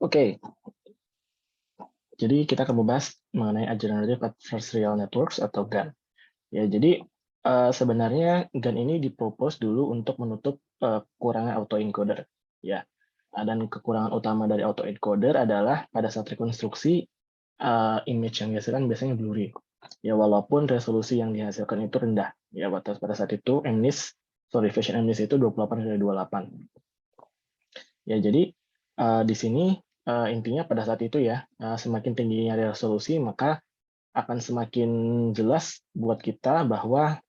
Oke, jadi kita akan membahas mengenai Generative Adversarial Networks atau GAN. Ya, jadi sebenarnya GAN ini dipropose dulu untuk menutup kekurangan autoencoder. Ya, dan kekurangan utama dari autoencoder adalah pada saat rekonstruksi image yang dihasilkan biasanya blurry. Ya, walaupun resolusi yang dihasilkan itu rendah. Ya, pada saat itu Vision MNIST itu 28x28. Ya, jadi di sini intinya pada saat itu ya, semakin tingginya resolusi maka akan semakin jelas buat kita bahwa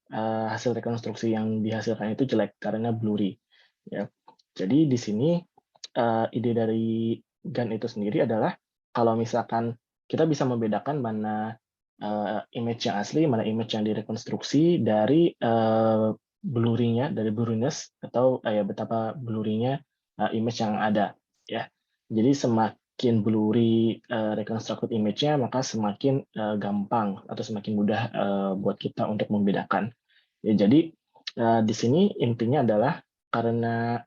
hasil rekonstruksi yang dihasilkan itu jelek karena blurry. Ya. Jadi di sini ide dari GAN itu sendiri adalah kalau misalkan kita bisa membedakan mana image yang asli, mana image yang direkonstruksi dari blurry-nya, dari blurriness atau ya betapa blurry-nya image yang ada. Ya, jadi semakin blurry reconstructed image-nya, maka semakin gampang atau semakin mudah buat kita untuk membedakan. Ya, jadi di sini intinya adalah karena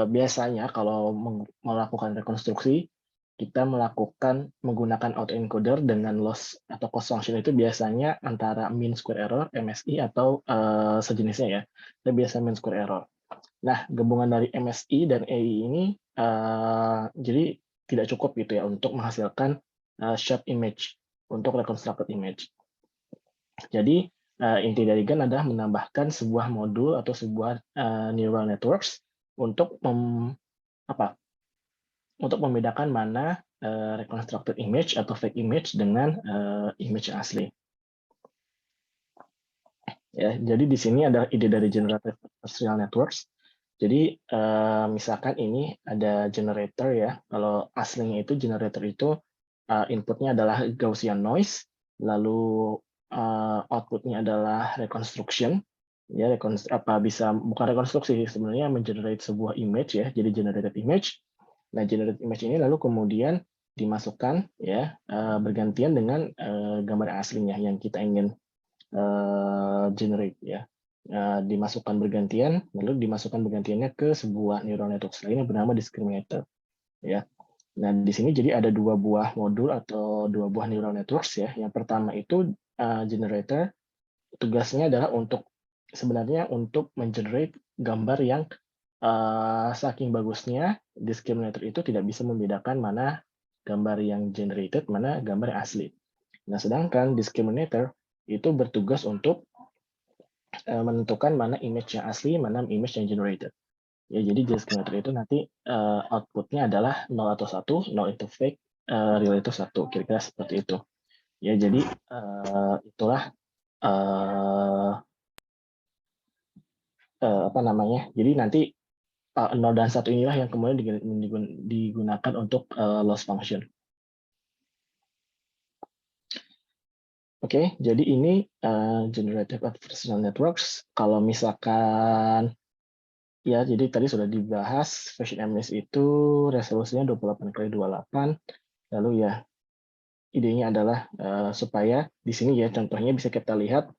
biasanya kalau melakukan rekonstruksi, kita menggunakan autoencoder dengan loss atau cost function itu biasanya antara mean square error, MSI, atau sejenisnya ya. Kita biasa mean square error. Nah, gabungan dari MSI dan EI ini jadi tidak cukup gitu ya untuk menghasilkan shape image untuk reconstructed image. Jadi inti dari GAN adalah menambahkan sebuah modul atau sebuah neural networks untuk untuk membedakan mana reconstructed image atau fake image dengan image yang asli. Ya, jadi di sini ada ide dari generative adversarial networks. Jadi misalkan ini ada generator ya. Kalau aslinya itu generator itu inputnya adalah Gaussian noise, lalu outputnya adalah reconstruction. Ya, bukan rekonstruksi sebenarnya mengenerate sebuah image ya. Jadi generated image. Nah, generated image ini lalu kemudian dimasukkan ya bergantian dengan gambar aslinya yang kita ingin generate ya. Dimasukkan bergantian, lalu dimasukkan bergantiannya ke sebuah neural network lain yang bernama discriminator. Ya. Nah, di sini jadi ada dua buah modul atau dua buah neural networks ya. Yang pertama itu generator, tugasnya adalah sebenarnya untuk mengenerate gambar yang saking bagusnya discriminator itu tidak bisa membedakan mana gambar yang generated, mana gambar yang asli. Nah, sedangkan discriminator itu bertugas untuk menentukan mana image yang asli, mana image yang generated. Ya, jadi discriminator itu nanti outputnya adalah 0 atau 1, 0 itu fake, real itu 1, kira-kira seperti itu. Ya, jadi itulah apa namanya. Jadi nanti 0 dan 1 inilah yang kemudian digunakan untuk loss function. Oke, jadi ini generative adversarial networks. Kalau misalkan ya, jadi tadi sudah dibahas Vision MNIST itu resolusinya 28x28. Lalu ya, idenya adalah supaya di sini ya contohnya bisa kita lihat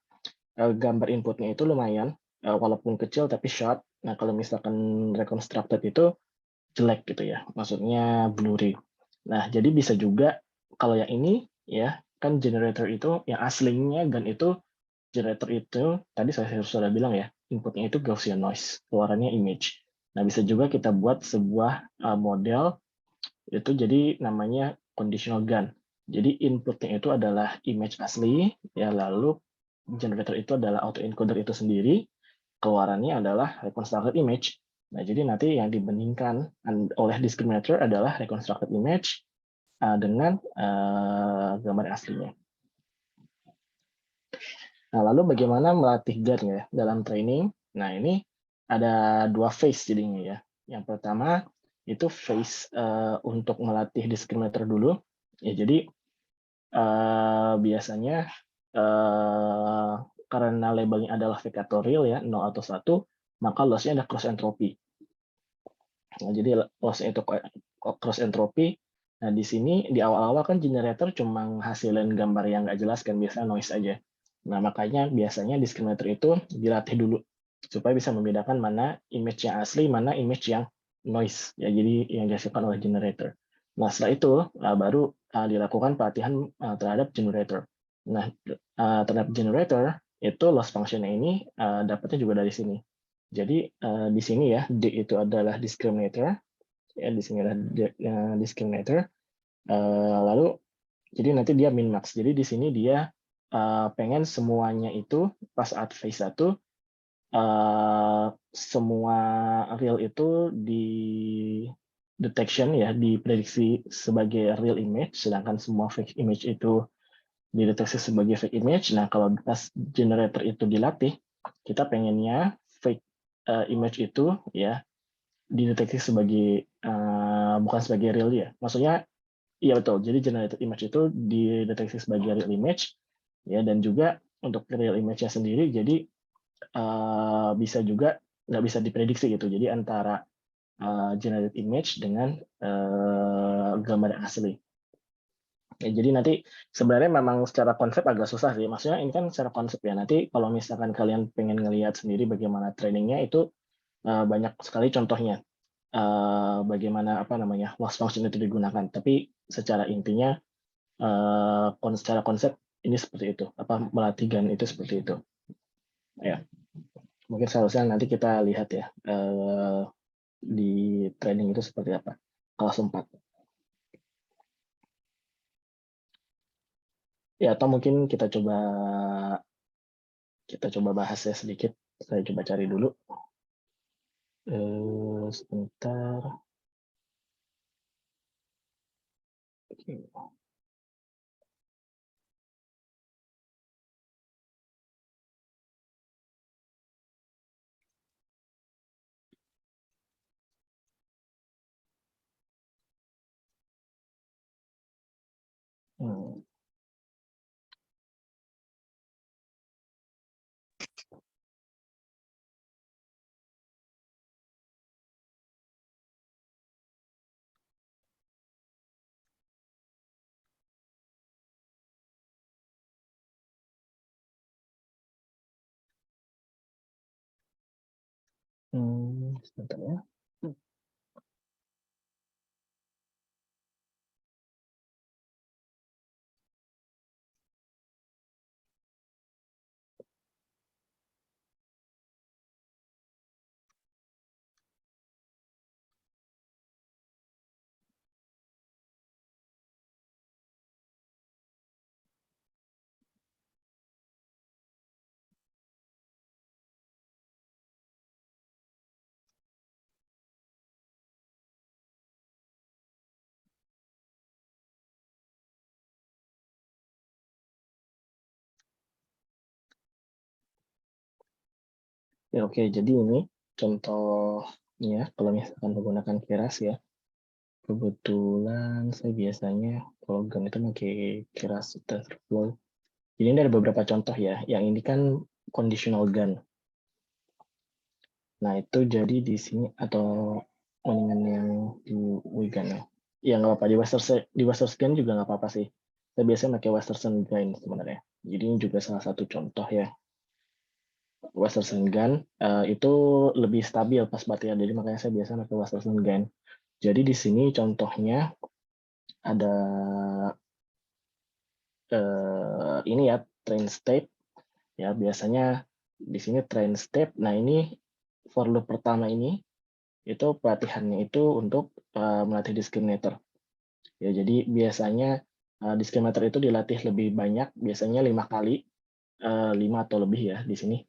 gambar inputnya itu lumayan, walaupun kecil tapi sharp. Nah, kalau misalkan reconstructed itu jelek gitu ya, maksudnya blurry. Nah, jadi bisa juga kalau yang ini ya, kan generator itu yang aslinya GAN itu generator itu tadi saya sudah bilang ya, inputnya itu Gaussian noise, keluarannya image. Nah, bisa juga kita buat sebuah model itu jadi namanya conditional GAN. Jadi inputnya itu adalah image asli, ya lalu generator itu adalah autoencoder itu sendiri, keluarannya adalah reconstructed image. Nah, jadi nanti yang dibandingkan oleh discriminator adalah reconstructed image dengan gambar aslinya. Nah, lalu bagaimana melatih GAN ya dalam training? Nah, ini ada dua phase jadinya ya. Yang pertama itu phase untuk melatih discriminator dulu. Ya, jadi biasanya karena labelnya adalah vekatorial ya, 0 atau 1, maka loss-nya ada cross entropy. Nah, jadi loss-nya itu cross entropy. Nah, di sini di awal-awal kan generator cuma hasilin gambar yang nggak jelas kan, biasa noise aja. Nah, makanya biasanya discriminator itu dilatih dulu supaya bisa membedakan mana image yang asli, mana image yang noise, ya, jadi yang dihasilkan oleh generator. Nah, setelah itu baru dilakukan pelatihan terhadap generator. Nah, terhadap generator itu loss function-nya ini dapatnya juga dari sini. Jadi di sini ya, D itu adalah discriminator, ya, di sini adalah discriminator. Lalu jadi nanti dia min max. Jadi di sini dia pengen semuanya itu pas at phase 1 semua real itu di detection, ya, diprediksi sebagai real image, sedangkan semua fake image itu dideteksi sebagai fake image. Nah, kalau pas generator itu dilatih, kita pengennya fake image itu, ya, dideteksi sebagai bukan sebagai real, ya. Maksudnya, iya betul. Jadi generated image itu dideteksi sebagai real image, ya, dan juga untuk real image-nya sendiri, jadi bisa juga nggak bisa diprediksi gitu. Jadi antara generated image dengan gambar yang asli. Ya, jadi nanti sebenarnya memang secara konsep agak susah sih. Maksudnya ini kan secara konsep ya. Nanti kalau misalkan kalian pengen ngelihat sendiri bagaimana trainingnya itu banyak sekali contohnya. Bagaimana apa namanya loss function itu digunakan. Tapi secara intinya secara konsep ini seperti itu. Apa melatih GAN itu seperti itu. Ya, mungkin seharusnya nanti kita lihat ya di training itu seperti apa. Kelas 4. Ya, atau mungkin kita coba bahas ya sedikit. Saya coba cari dulu. Sebentar. Oke. Hmm. Sebentar ya. Ya, oke. Jadi ini contohnya kalau misalkan menggunakan keras ya. Kebetulan saya biasanya kalau GAN itu pakai keras Tetherflow. Jadi ini ada beberapa contoh ya. Yang ini kan conditional GAN. Nah, itu jadi di sini atau mendingan yang di Wigan ya. Ya nggak apa-apa, di Western Scan juga nggak apa-apa sih. Saya biasanya pakai Western Gun sebenarnya. Jadi ini juga salah satu contoh ya. Western Gun itu lebih stabil pas latihan, jadi makanya saya biasa pakai Western Gun. Jadi di sini contohnya ada ini ya, train step ya, biasanya di sini train step. Nah, ini for loop pertama ini itu pelatihannya itu untuk melatih discriminator. Ya, jadi biasanya discriminator itu dilatih lebih banyak, biasanya 5 kali, 5 atau lebih ya di sini,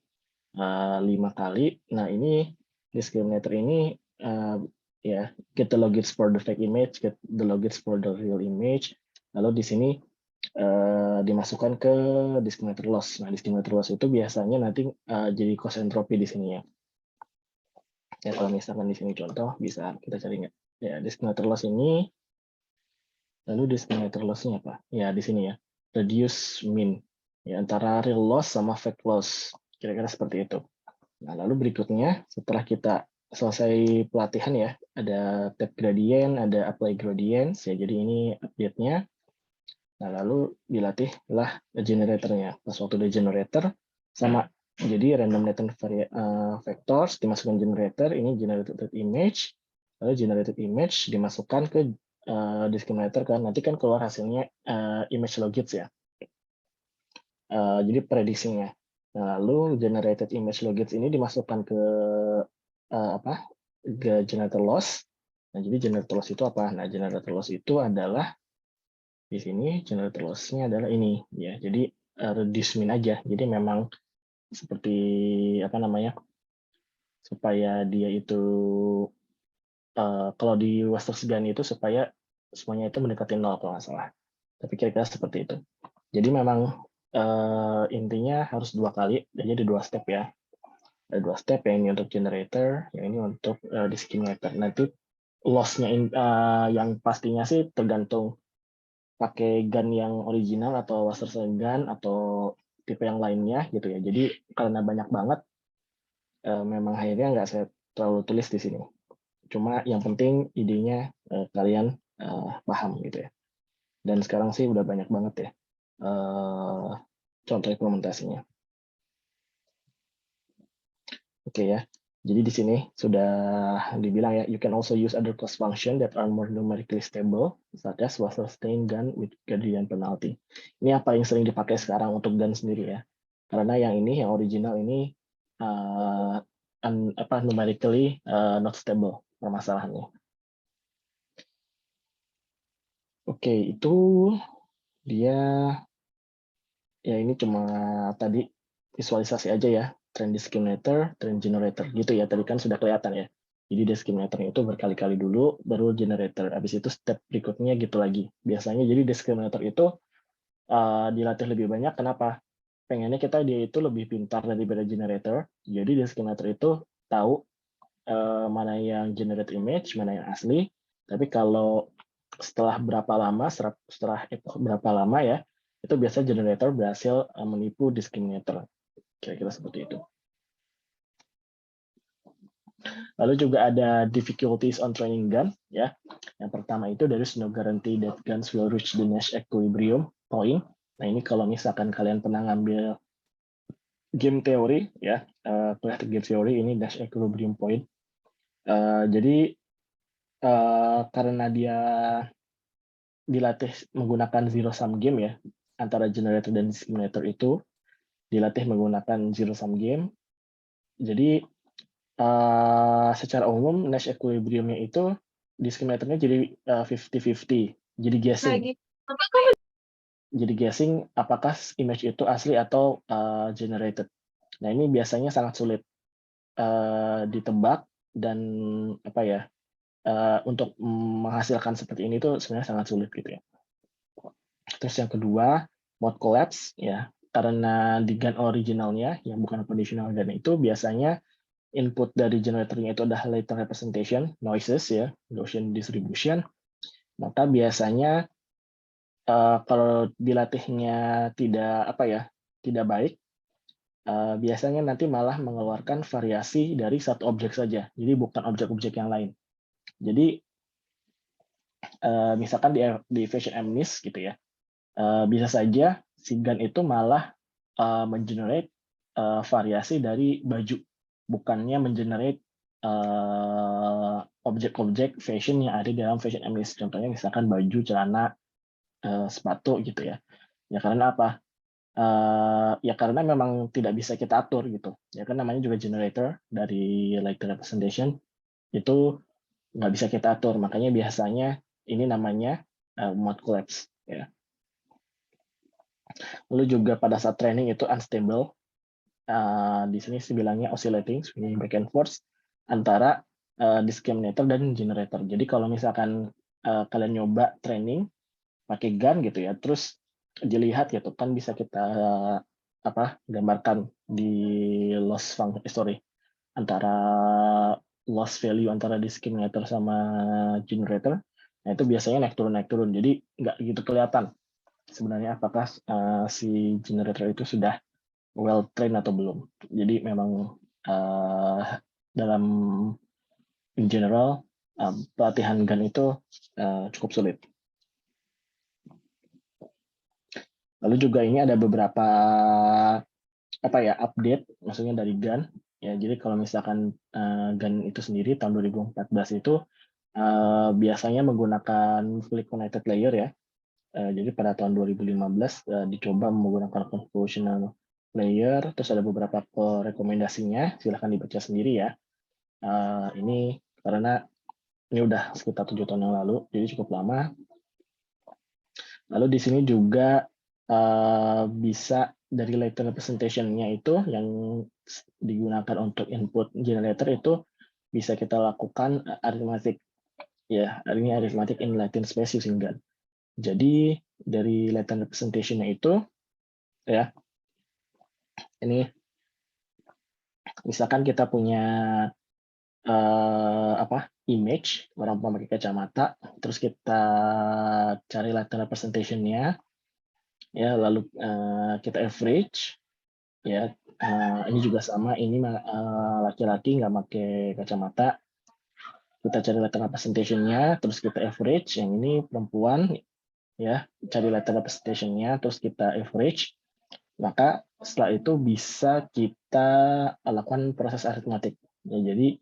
5 kali. Nah, ini discriminator ini ya get the logits for the fake image, get the logits for the real image. Lalu di sini dimasukkan ke discriminator loss. Nah, discriminator loss itu biasanya nanti jadi cost entropy di sini ya. Ya, kalau misalkan di sini contoh bisa kita cari nggak? Ya, discriminator loss ini. Lalu discriminator loss-nya apa? Ya, di sini ya. Reduce mean. Ya, antara real loss sama fake loss. Kira-kira seperti itu. Nah, lalu berikutnya, setelah kita selesai pelatihan ya, ada tab gradient, ada apply gradients. Ya, jadi ini update-nya. Nah, lalu dilatihlah generator-nya. Pas waktu di generator, sama. Jadi random latent vectors dimasukkan generator, ini generated image. lalu generated image dimasukkan ke discriminator kan, nanti kan keluar hasilnya image logits ya. Jadi prediksinya. Nah, lalu generated image logits ini dimasukkan ke ke generator loss. Nah, jadi generator loss itu apa? Nah, generator loss itu adalah di sini generator loss-nya adalah ini ya. Jadi reduce min aja. Jadi memang seperti apa namanya? Supaya dia itu kalau di Western Scan itu supaya semuanya itu mendekati nol kalau nggak salah. Tapi kira-kira seperti itu. Jadi memang intinya harus 2 kali, jadi ada 2 step ya. Ada 2 step, yang ini untuk generator, yang ini untuk discriminator. Nanti loss-nya yang pastinya sih tergantung pakai gun yang original atau Western gun atau tipe yang lainnya gitu ya. Jadi karena banyak banget, memang akhirnya nggak saya terlalu tulis di sini. Cuma yang penting idenya kalian paham gitu ya. Dan sekarang sih udah banyak banget ya contoh implementasinya. Oke ya. Jadi di sini sudah dibilang ya, you can also use other class function that are more numerically stable, such as was sustain gun with gradient penalty. Ini yang paling sering dipakai sekarang untuk gun sendiri ya. Karena yang ini, yang original ini numerically not stable permasalahannya. Oke, itu dia ya ini cuma tadi visualisasi aja ya, trend discriminator, trend generator gitu ya, tadi kan sudah kelihatan ya. Jadi discriminator itu berkali-kali dulu, baru generator. Habis itu step berikutnya gitu lagi. Biasanya jadi discriminator itu dilatih lebih banyak, kenapa? Pengennya dia itu lebih pintar daripada generator, jadi discriminator itu tahu mana yang generate image, mana yang asli, tapi kalau setelah berapa lama berapa lama ya, itu biasa generator berhasil menipu discriminator. Kira-kira seperti itu. Lalu juga ada difficulties on training gun ya. Yang pertama itu there is no guarantee that guns will reach the Nash equilibrium point. Nah, ini kalau misalkan kalian pernah ngambil game teori ya, game theory, ini Nash equilibrium point. Jadi karena dia dilatih menggunakan zero sum game ya, antara generator dan discriminator itu dilatih menggunakan zero sum game. Jadi secara umum Nash equilibrium-nya itu discriminator-nya jadi 50-50, jadi guessing. Jadi guessing apakah image itu asli atau generated. Nah, ini biasanya sangat sulit ditebak dan apa ya, untuk menghasilkan seperti ini tuh sebenarnya sangat sulit gitu ya. Terus yang kedua, mode collapse ya, karena di gun originalnya yang bukan conditional gun itu biasanya input dari generatornya itu adalah latent representation, noises ya, Gaussian distribution. Maka biasanya kalau dilatihnya tidak baik, biasanya nanti malah mengeluarkan variasi dari satu objek saja, jadi bukan objek-objek yang lain. Jadi misalkan di Fashion MNIST gitu ya, bisa saja si gun itu malah mengenerate variasi dari baju, bukannya mengenerate objek-objek fashion yang ada di dalam Fashion MNIST. Contohnya misalkan baju, celana, sepatu gitu ya. Ya karena apa? Ya karena memang tidak bisa kita atur gitu. Ya kan namanya juga generator dari latent representation itu nggak bisa kita atur. Makanya biasanya ini namanya mode collapse. Ya. Lalu juga pada saat training itu unstable. Di sini sih bilangnya oscillating, swinging back and forth antara discriminator dan generator. Jadi kalau misalkan kalian nyoba training pakai gun gitu ya, terus dilihat gitu kan bisa kita gambarkan di loss function antara loss value antara discriminator sama generator. Nah, itu biasanya naik turun. Jadi nggak gitu kelihatan sebenarnya apakah si generator itu sudah well trained atau belum. Jadi memang dalam in general pelatihan gun itu cukup sulit. Lalu juga ini ada beberapa update, maksudnya dari gun. Ya, jadi kalau misalkan gun itu sendiri tahun 2014 itu biasanya menggunakan fully connected layer ya. Jadi pada tahun 2015 dicoba menggunakan convolutional layer, terus ada beberapa rekomendasinya, silahkan dibaca sendiri ya. Ini karena ini udah sekitar 7 tahun yang lalu, jadi cukup lama. Lalu di sini juga bisa dari latent representation-nya itu yang digunakan untuk input generator itu bisa kita lakukan arithmetic. Ya, ini arithmetic in latent space using GAN. Jadi dari latent representation-nya itu ya, ini misalkan kita punya image orang pakai kacamata, terus kita cari latent representation-nya, ya lalu kita average, ya ini juga sama, ini laki-laki nggak pakai kacamata, kita cari latent representation-nya, terus kita average, yang ini perempuan, ya cari latent representation-nya, terus kita average, maka setelah itu bisa kita lakukan proses aritmatik. Ya, jadi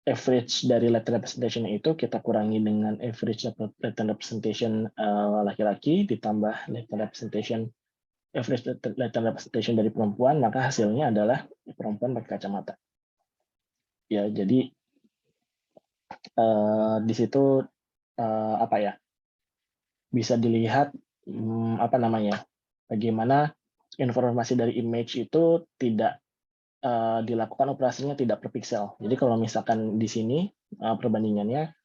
average dari latent representation itu kita kurangi dengan average latent representation laki-laki ditambah latent representation average latent representation dari perempuan, maka hasilnya adalah perempuan pakai kacamata. Ya, jadi di situ bisa dilihat bagaimana informasi dari image itu tidak dilakukan operasinya tidak per pixel. Jadi kalau misalkan di sini perbandingannya,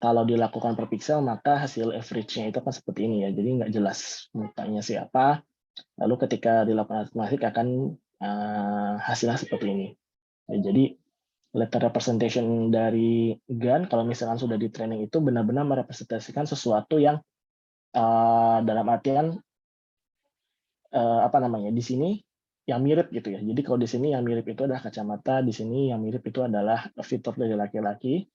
kalau dilakukan per pixel maka hasil average-nya itu akan seperti ini ya. Jadi nggak jelas mukanya siapa. Lalu ketika dilakukan arithmetic akan hasilnya seperti ini. Ya, jadi latent representation dari GAN kalau misalkan sudah di training itu benar-benar merepresentasikan sesuatu yang dalam artian di sini yang mirip gitu ya. Jadi kalau di sini yang mirip itu adalah kacamata, di sini yang mirip itu adalah fitur dari laki-laki,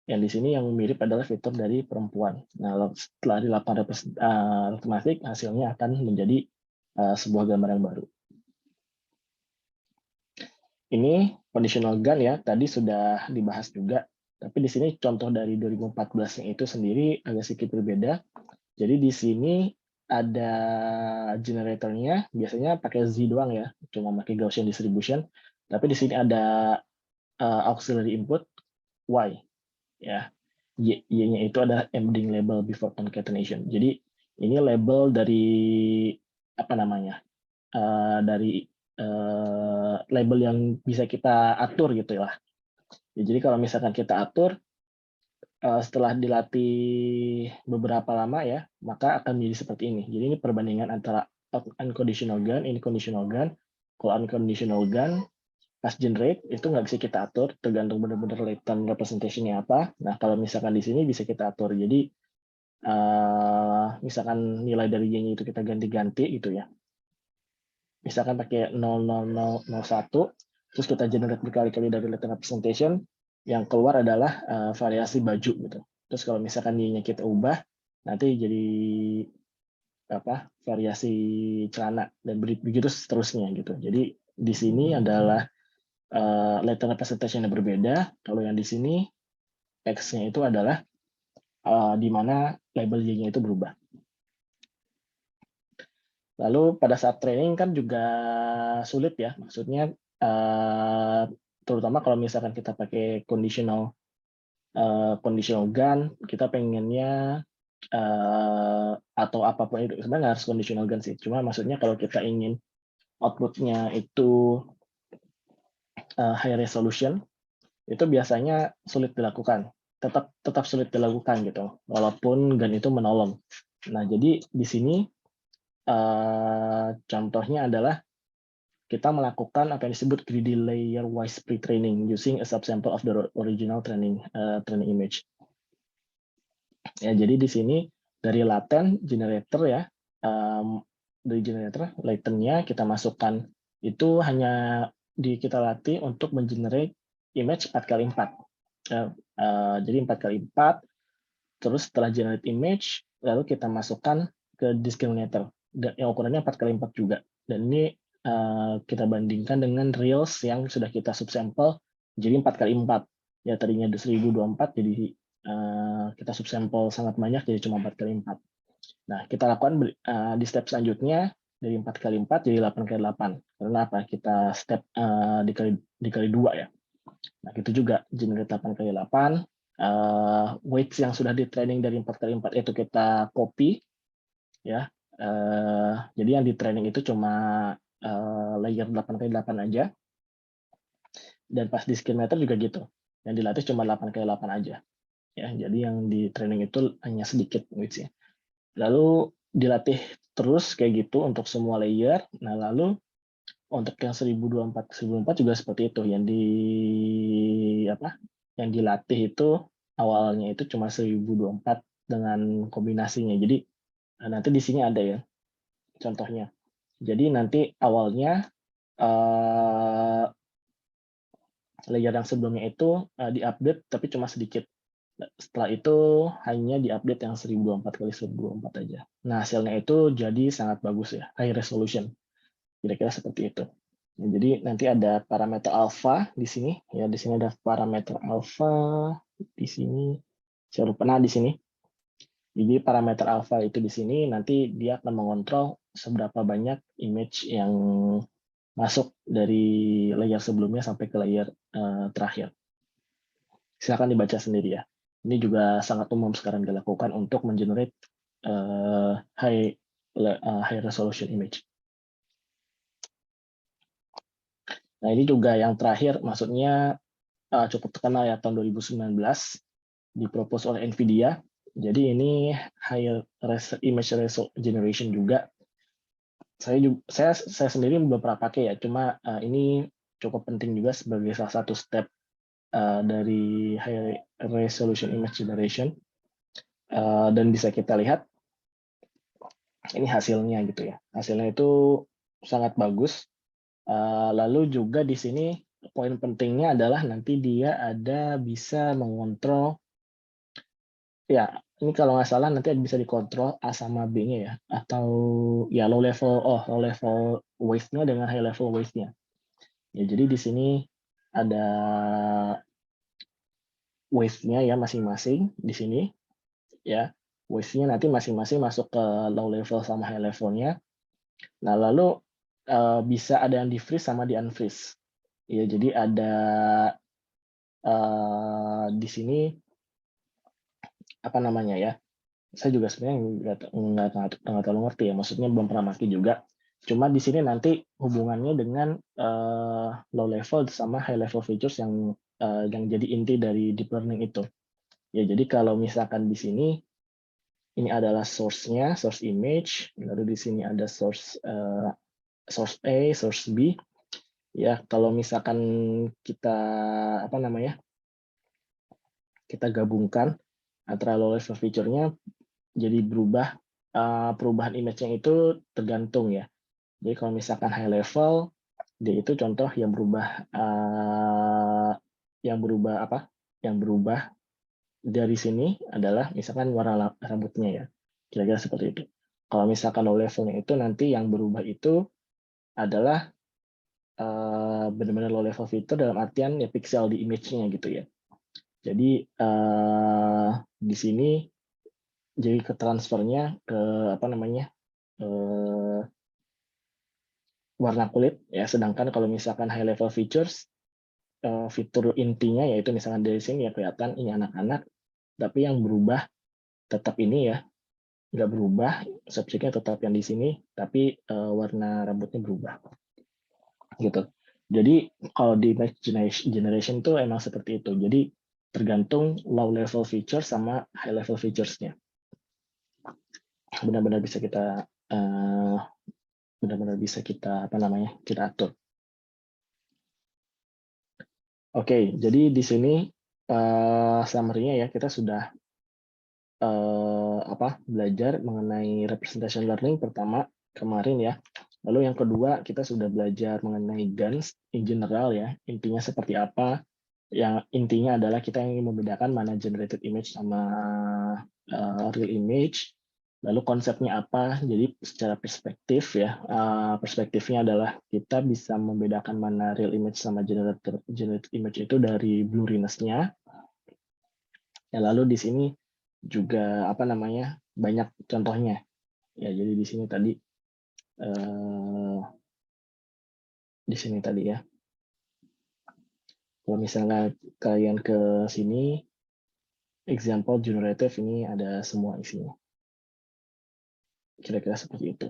yang di sini yang mirip adalah fitur dari perempuan. Nah, setelah dilakukan arithmetic, hasilnya akan menjadi sebuah gambar yang baru. Ini conditional GAN ya, tadi sudah dibahas juga. Tapi di sini contoh dari 2014-nya itu sendiri agak sedikit berbeda. Jadi di sini ada generatornya, biasanya pakai Z doang ya, cuma pakai Gaussian distribution. Tapi di sini ada auxiliary input Y, ya. Y-nya itu adalah embedding label before concatenation. Jadi ini label dari dari label yang bisa kita atur gitu lah. Ya, jadi kalau misalkan kita atur setelah dilatih beberapa lama ya, maka akan menjadi seperti ini. Jadi ini perbandingan antara unconditional GAN, ini conditional GAN. Kalau unconditional GAN pas generate itu nggak bisa kita atur, tergantung benar-benar latent representation-nya apa. Nah kalau misalkan di sini bisa kita atur. Jadi misalkan nilai dari Y-nya itu kita ganti-ganti gitu ya. Misalkan pakai 00001, terus kita generate berkali-kali dari latent representation, yang keluar adalah variasi baju gitu. Terus kalau misalkan Y-nya kita ubah, nanti jadi variasi celana dan begitu seterusnya gitu. Jadi di sini adalah latent representation yang berbeda. Kalau yang di sini X-nya itu adalah di mana label Y-nya itu berubah. Lalu pada saat training kan juga sulit ya, maksudnya terutama kalau misalkan kita pakai conditional GAN, kita pengennya atau apapun itu, sebenarnya nggak harus conditional GAN sih, cuma maksudnya kalau kita ingin output-nya itu high resolution, itu biasanya sulit dilakukan, tetap sulit dilakukan gitu, walaupun GAN itu menolong. Nah, jadi di sini contohnya adalah kita melakukan apa yang disebut greedy layer wise pre-training using a subsample of the original training image. Ya, jadi di sini dari latent generator ya, dari generator latentnya kita masukkan itu hanya kita latih untuk mengenerate image 4x4. Jadi 4x4, terus setelah generate image, lalu kita masukkan ke discriminator yang ukurannya 4x4 juga. Dan ini kita bandingkan dengan reals yang sudah kita subsample jadi 4x4. Ya tadinya 1024 jadi kita subsampel sangat banyak jadi cuma 4x4. Nah, kita lakukan di step selanjutnya dari 4x4 jadi 8x8. Karena apa? Kita step dikali 2 ya. Nah, itu juga generate 8x8. Weights yang sudah di training dari 4x4 itu kita copy ya. Jadi yang di training itu cuma layer 8x8 aja. Dan pas di skill meter juga gitu. Yang dilatih cuma 8x8 aja. Ya, jadi yang di training itu hanya sedikit weights-nya. Lalu dilatih terus kayak gitu untuk semua layer. Nah, lalu untuk yang 1024 juga seperti itu. Yang dilatih itu awalnya itu cuma 1024 dengan kombinasinya. Jadi nanti di sini ada ya contohnya. Jadi nanti awalnya layer yang sebelumnya itu diupdate tapi cuma sedikit. Setelah itu hanya diupdate yang 1024 kali 1024 aja. Nah, hasilnya itu jadi sangat bagus ya, high resolution. Kira-kira seperti itu. Nah, jadi nanti ada parameter alpha di sini. Ya, di sini ada parameter alpha di sini. Saya lupa di sini. Jadi parameter alpha itu di sini nanti dia akan mengontrol seberapa banyak image yang masuk dari layer sebelumnya sampai ke layer terakhir. Silakan dibaca sendiri ya. Ini juga sangat umum sekarang dilakukan untuk mengenerate high resolution image. Nah, ini juga yang terakhir, maksudnya cukup terkenal ya tahun 2019 dipropose oleh NVIDIA. Jadi ini high image generation juga. Saya sendiri belum pernah pakai ya, cuma ini cukup penting juga sebagai salah satu step dari high resolution image generation. Dan bisa kita lihat ini hasilnya gitu ya. Hasilnya itu sangat bagus. Lalu juga di sini poin pentingnya adalah nanti dia ada bisa mengontrol ya, ini kalau nggak salah nanti bisa dikontrol A sama B-nya ya, atau ya low level wave-nya dengan high level wave-nya. Ya, jadi di sini ada wave-nya ya masing-masing di sini ya. Wave-nya nanti masing-masing masuk ke low level sama high level-nya. Nah, lalu bisa ada yang di-freeze sama di-unfreeze. Ya, jadi ada di sini apa namanya ya? Saya juga sebenarnya nggak terlalu ngerti ya. Maksudnya belum pernah pakai juga. Cuma di sini nanti hubungannya dengan low level sama high level features yang jadi inti dari deep learning itu. Ya, jadi kalau misalkan di sini ini adalah source-nya, source image, lalu di sini ada source source A, source B. Ya, kalau misalkan kita kita gabungkan antara low level feature-nya jadi berubah perubahan image-nya itu tergantung ya. Jadi kalau misalkan high level dia itu contoh yang berubah Yang berubah dari sini adalah misalkan warna rambutnya ya. Kira-kira seperti itu. Kalau misalkan low levelnya itu nanti yang berubah itu adalah benar-benar low level feature dalam artian ya pixel di image-nya gitu ya. Jadi di sini jadi ke transfernya ke warna kulit ya. Sedangkan kalau misalkan high level features fitur intinya yaitu misalkan dari sini ya kelihatan ini anak-anak, tapi yang berubah tetap ini ya, nggak berubah, subjeknya tetap yang di sini, tapi warna rambutnya berubah gitu. Jadi kalau di image generation itu emang seperti itu. Jadi tergantung low level feature sama high level features-nya. Benar-benar bisa kita kita atur. Oke, jadi di sini summary-nya ya kita sudah belajar mengenai representation learning pertama kemarin ya. Lalu yang kedua kita sudah belajar mengenai GANs in general ya. Intinya seperti apa? Yang intinya adalah kita ingin membedakan mana generated image sama real image. Lalu konsepnya apa? Jadi secara perspektif ya, perspektifnya adalah kita bisa membedakan mana real image sama generated image itu dari blurriness-nya. Ya, lalu di sini juga apa namanya banyak contohnya. Ya, jadi di sini tadi ya. Kalau misalnya kalian ke sini, example generative ini ada semua isinya. Kira-kira seperti itu.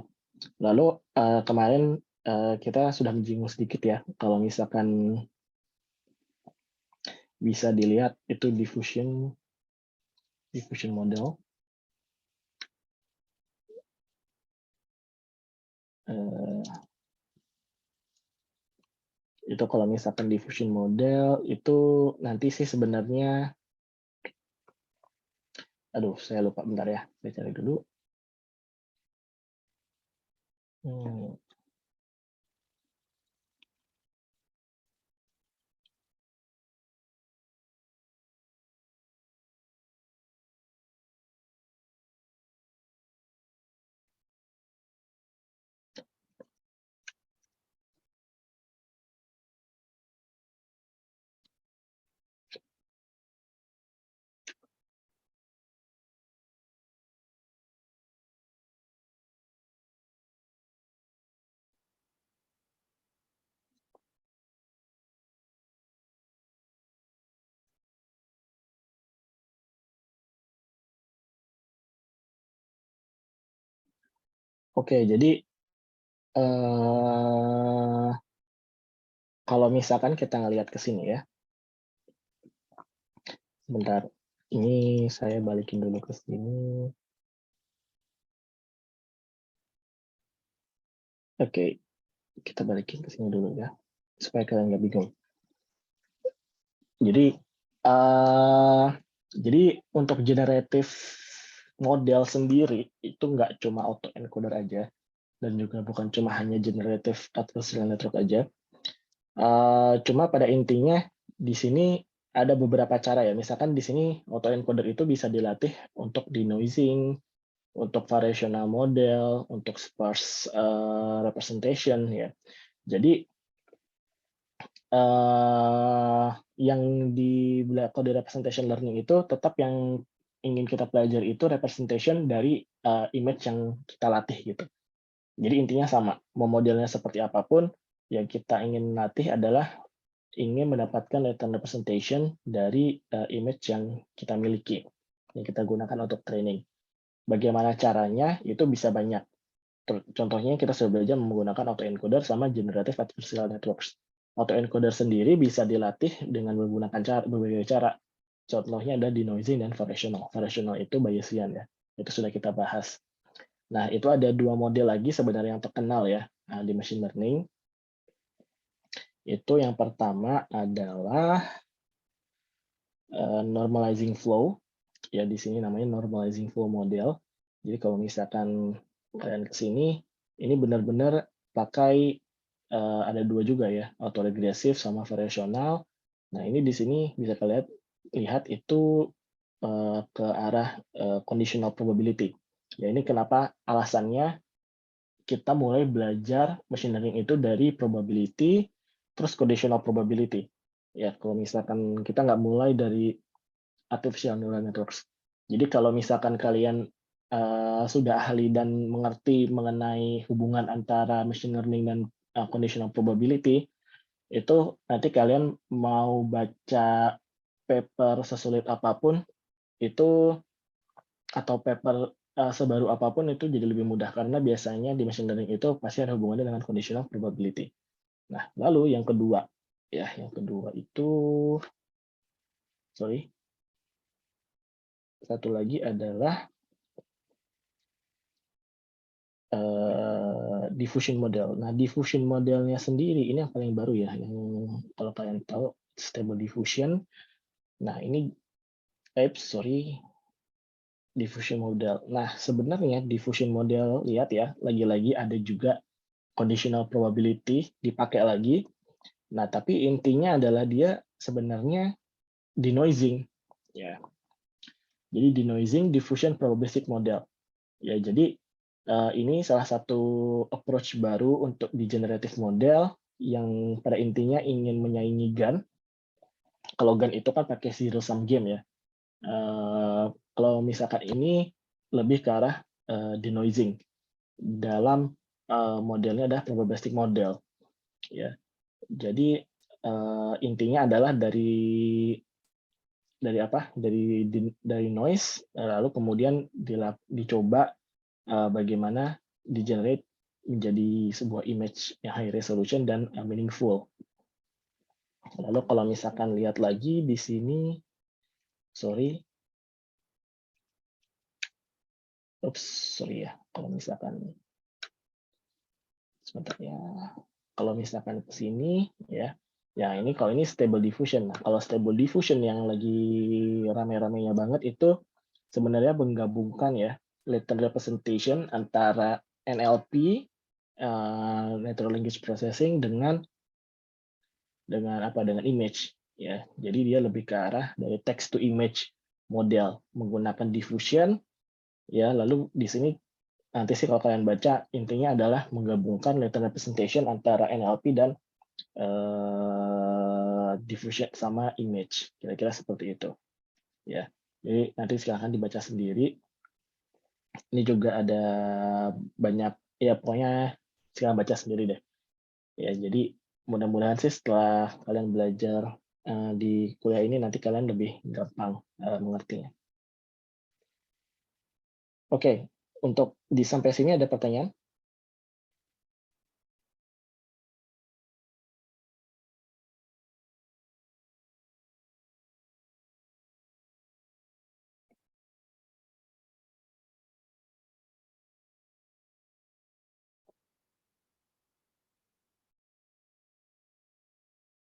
Lalu kemarin kita sudah menyinggung sedikit ya, kalau misalkan bisa dilihat itu diffusion model. Itu kalau misalkan diffusion model itu nanti sih sebenarnya, aduh saya lupa, bentar ya, saya cari dulu. Oke, jadi kalau misalkan kita ngelihat ke sini ya, sebentar, ini saya balikin dulu ke sini. Oke, kita balikin ke sini dulu ya, supaya kalian nggak bingung. Jadi untuk generative model sendiri itu nggak cuma autoencoder aja, dan juga bukan cuma hanya generative adversarial network aja. Cuma pada intinya di sini ada beberapa cara ya. Misalkan di sini autoencoder itu bisa dilatih untuk denoising, untuk variational model, untuk sparse representation ya. Jadi yang kalau di representation learning itu tetap yang ingin kita pelajari itu representation dari image yang kita latih gitu. Jadi intinya sama, mau modelnya seperti apapun, yang kita ingin latih adalah ingin mendapatkan latent representation dari image yang kita miliki, yang kita gunakan untuk training. Bagaimana caranya? Itu bisa banyak. Contohnya kita sudah belajar menggunakan autoencoder sama generative adversarial networks. Autoencoder sendiri bisa dilatih dengan menggunakan berbagai cara. Contohnya ada denoising dan variational. Variational itu Bayesian ya. Itu sudah kita bahas. Nah, itu ada dua model lagi sebenarnya yang terkenal ya di machine learning. Itu yang pertama adalah normalizing flow. Ya, di sini namanya normalizing flow model. Jadi kalau misalkan kalian ke sini, ini benar-benar pakai ada dua juga ya, autoregresif sama variational. Nah, ini di sini bisa kalian lihat itu ke arah conditional probability. Ya, ini kenapa alasannya kita mulai belajar machine learning itu dari probability, terus conditional probability. Ya, kalau misalkan kita nggak mulai dari artificial neural networks. Jadi kalau misalkan kalian sudah ahli dan mengerti mengenai hubungan antara machine learning dan conditional probability, itu nanti kalian mau baca paper sesulit apapun itu atau paper sebaru apapun itu jadi lebih mudah karena biasanya di machine learning itu pasti ada hubungannya dengan conditional probability. Nah, lalu yang kedua itu satu lagi adalah diffusion model. Nah, diffusion modelnya sendiri ini yang paling baru ya, yang kalau kalian tahu stable diffusion. Nah, ini diffusion model. Nah, sebenarnya diffusion model, lihat ya, lagi-lagi ada juga conditional probability dipakai lagi. Nah, tapi intinya adalah dia sebenarnya denoising. Ya. Jadi denoising diffusion probabilistic model. Ya, jadi ini salah satu approach baru untuk di generative model yang pada intinya ingin menyaingi GAN. Kalau GAN itu kan pakai zero sum game ya. Kalau misalkan ini lebih ke arah denoising dalam modelnya adalah probabilistic model ya. Jadi intinya adalah dari apa? Dari noise lalu kemudian dicoba bagaimana di-generate menjadi sebuah image yang high resolution dan meaningful. Lalu kalau misalkan lihat lagi di sini, sorry ya, kalau misalkan sebentar ya, kalau misalkan ke sini ya, ini kalau ini stable diffusion. Nah, kalau stable diffusion yang lagi rame-ramenya banget itu sebenarnya menggabungkan ya latent representation antara NLP, natural language processing dengan image ya. Jadi dia lebih ke arah dari text to image model menggunakan diffusion ya. Lalu di sini nanti sih kalau kalian baca intinya adalah menggabungkan latent representation antara NLP dan diffusion sama image. Kira-kira seperti itu ya. Jadi nanti silahkan dibaca sendiri. Ini juga ada banyak ya, pokoknya silahkan baca sendiri deh. Ya, jadi mudah-mudahan sih setelah kalian belajar di kuliah ini nanti kalian lebih gampang mengertinya. Oke, untuk sampai sini ada pertanyaan?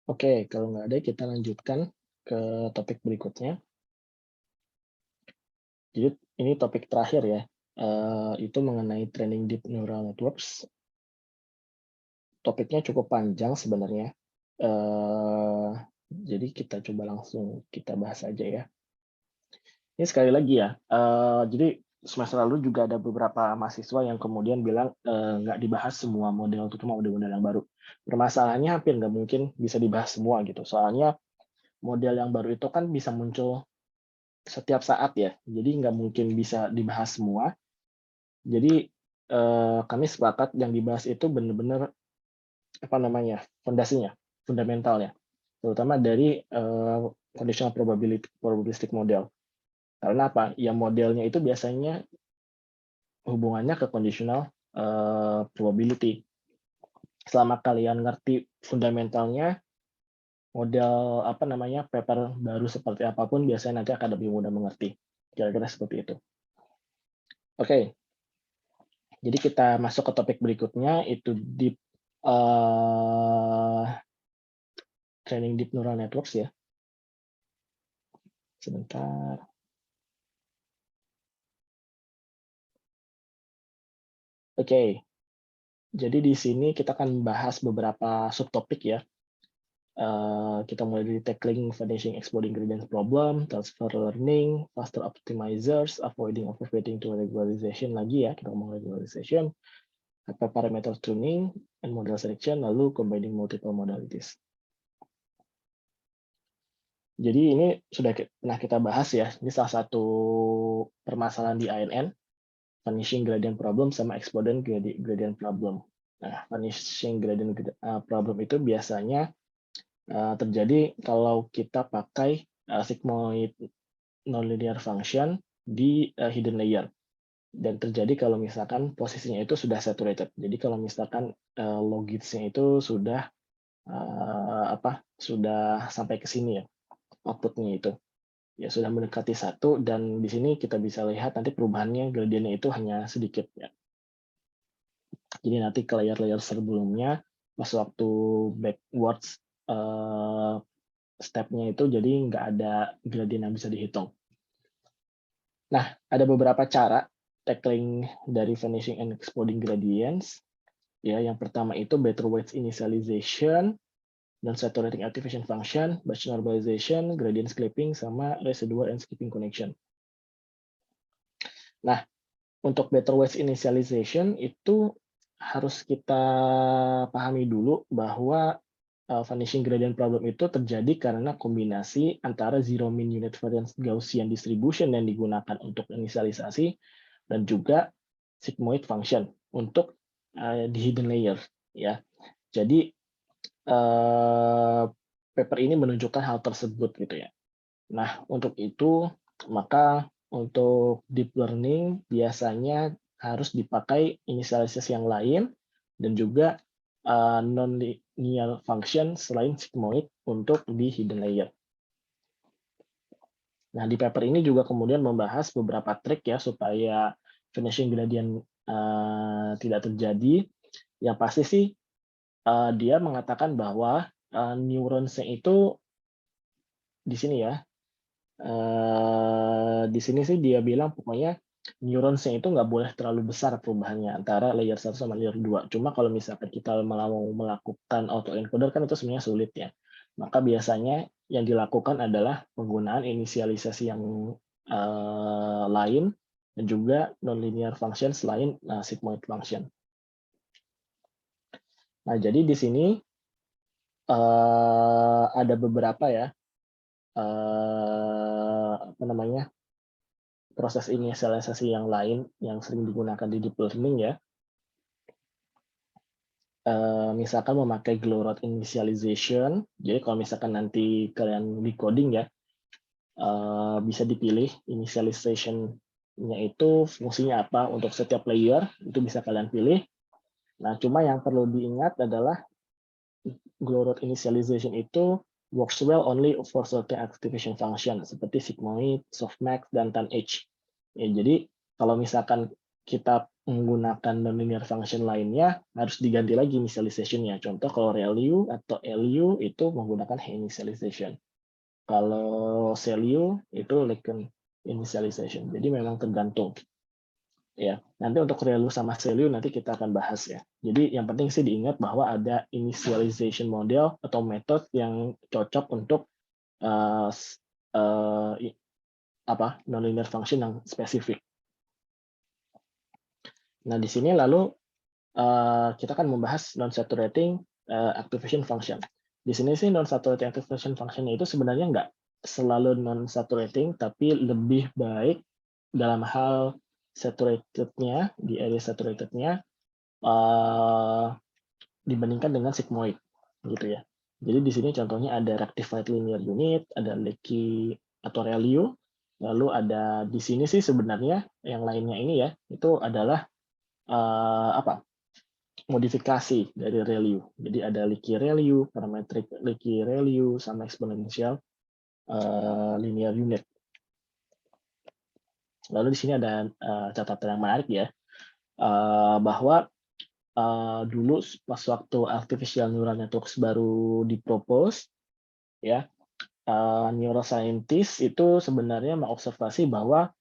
Oke, kalau nggak ada kita lanjutkan ke topik berikutnya. Jadi ini topik terakhir ya, itu mengenai training deep neural networks. Topiknya cukup panjang sebenarnya. Jadi kita coba langsung kita bahas aja ya. Ini sekali lagi ya, jadi semester lalu juga ada beberapa mahasiswa yang kemudian bilang nggak dibahas semua model itu, cuma model-model yang baru. Permasalahannya hampir nggak mungkin bisa dibahas semua gitu, soalnya model yang baru itu kan bisa muncul setiap saat ya, jadi nggak mungkin bisa dibahas semua. Jadi kami sepakat yang dibahas itu benar-benar apa namanya fondasinya, fundamentalnya, terutama dari conditional probabilistic model. Karena apa? Ya modelnya itu biasanya hubungannya ke conditional probability. Selama kalian ngerti fundamentalnya, model apa namanya paper baru seperti apapun biasanya nanti akan lebih mudah mengerti. Kira-kira seperti itu. Oke. Jadi kita masuk ke topik berikutnya, itu deep training deep neural networks ya. Sebentar. Oke. Jadi di sini kita akan bahas beberapa subtopik ya. Kita mulai dari tackling vanishing exploding gradient problem, transfer learning, cluster optimizers, avoiding overfitting to regularization lagi ya, kita ngomong regularization, parameter tuning, and model selection, lalu combining multiple modalities. Jadi ini sudah pernah kita bahas ya, ini salah satu permasalahan di ANN, vanishing gradient problem sama exploding gradient problem. Nah, vanishing gradient problem itu biasanya terjadi kalau kita pakai sigmoid nonlinear function di hidden layer, dan terjadi kalau misalkan posisinya itu sudah saturated. Jadi kalau misalkan logisnya itu sudah sudah sampai ke sini ya, outputnya itu ya sudah mendekati 1, dan di sini kita bisa lihat nanti perubahannya gradiennya itu hanya sedikit ya. Jadi nanti ke layer-layer sebelumnya pas waktu backwards step-nya itu jadi nggak ada gradien yang bisa dihitung. Nah, ada beberapa cara tackling dari vanishing and exploding gradients. Ya, yang pertama itu better weights initialization, dan saturating activation function, batch normalization, gradient clipping, sama residual and skipping connection. Nah, untuk better ways initialization itu harus kita pahami dulu bahwa vanishing gradient problem itu terjadi karena kombinasi antara zero mean unit variance Gaussian distribution yang digunakan untuk inisialisasi dan juga sigmoid function untuk di hidden layer, ya. Jadi paper ini menunjukkan hal tersebut gitu ya. Nah, untuk itu maka untuk deep learning biasanya harus dipakai inisialisasi yang lain dan juga non-linear function selain sigmoid untuk di hidden layer. Nah, di paper ini juga kemudian membahas beberapa trik ya supaya vanishing gradient tidak terjadi. Yang pasti sih dia mengatakan bahwa neuronsnya itu di sini ya. Di sini sih dia bilang pokoknya neuronsnya itu nggak boleh terlalu besar perubahannya antara layer 1 sama layer 2. Cuma kalau misalkan kita mau melakukan autoencoder kan itu sebenarnya sulit ya. Maka biasanya yang dilakukan adalah penggunaan inisialisasi yang lain dan juga nonlinear function selain sigmoid function. Nah, jadi di sini ada beberapa ya apa namanya proses inisialisasi yang lain yang sering digunakan di deep learning ya. Misalkan memakai Glow-Rod initialization. Jadi kalau misalkan nanti kalian di coding ya, bisa dipilih initialization-nya itu fungsinya apa untuk setiap layer, itu bisa kalian pilih. Nah, cuma yang perlu diingat adalah Glow-Rod initialization itu works well only for certain activation function seperti sigmoid, softmax, dan tanh. Ya, jadi kalau misalkan kita menggunakan nonlinear function lainnya harus diganti lagi initialization-nya. Contoh kalau ReLU atau LU itu menggunakan initialization. Kalau CLU itu Lacan initialization. Jadi memang tergantung. Ya, nanti untuk ReLU sama CLU nanti kita akan bahas ya. Jadi yang penting sih diingat bahwa ada initialization model atau metode yang cocok untuk nonlinear function yang spesifik. Nah, di sini lalu kita akan membahas non-saturating activation function. Di sini sih non-saturating activation function itu sebenarnya nggak selalu non-saturating, tapi lebih baik dalam hal saturated-nya, di area saturated-nya, dibandingkan dengan sigmoid, gitu ya. Jadi di sini contohnya ada rectified linear unit, ada leaky atau ReLU, lalu ada di sini sih sebenarnya yang lainnya ini ya, itu adalah modifikasi dari ReLU. Jadi ada leaky ReLU, parametric leaky ReLU, sama exponential linear unit. Lalu di sini ada catatan yang menarik ya, bahwa dulu pas waktu artificial neural networks baru dipropose, ya neuroscientist itu sebenarnya mengobservasi bahwa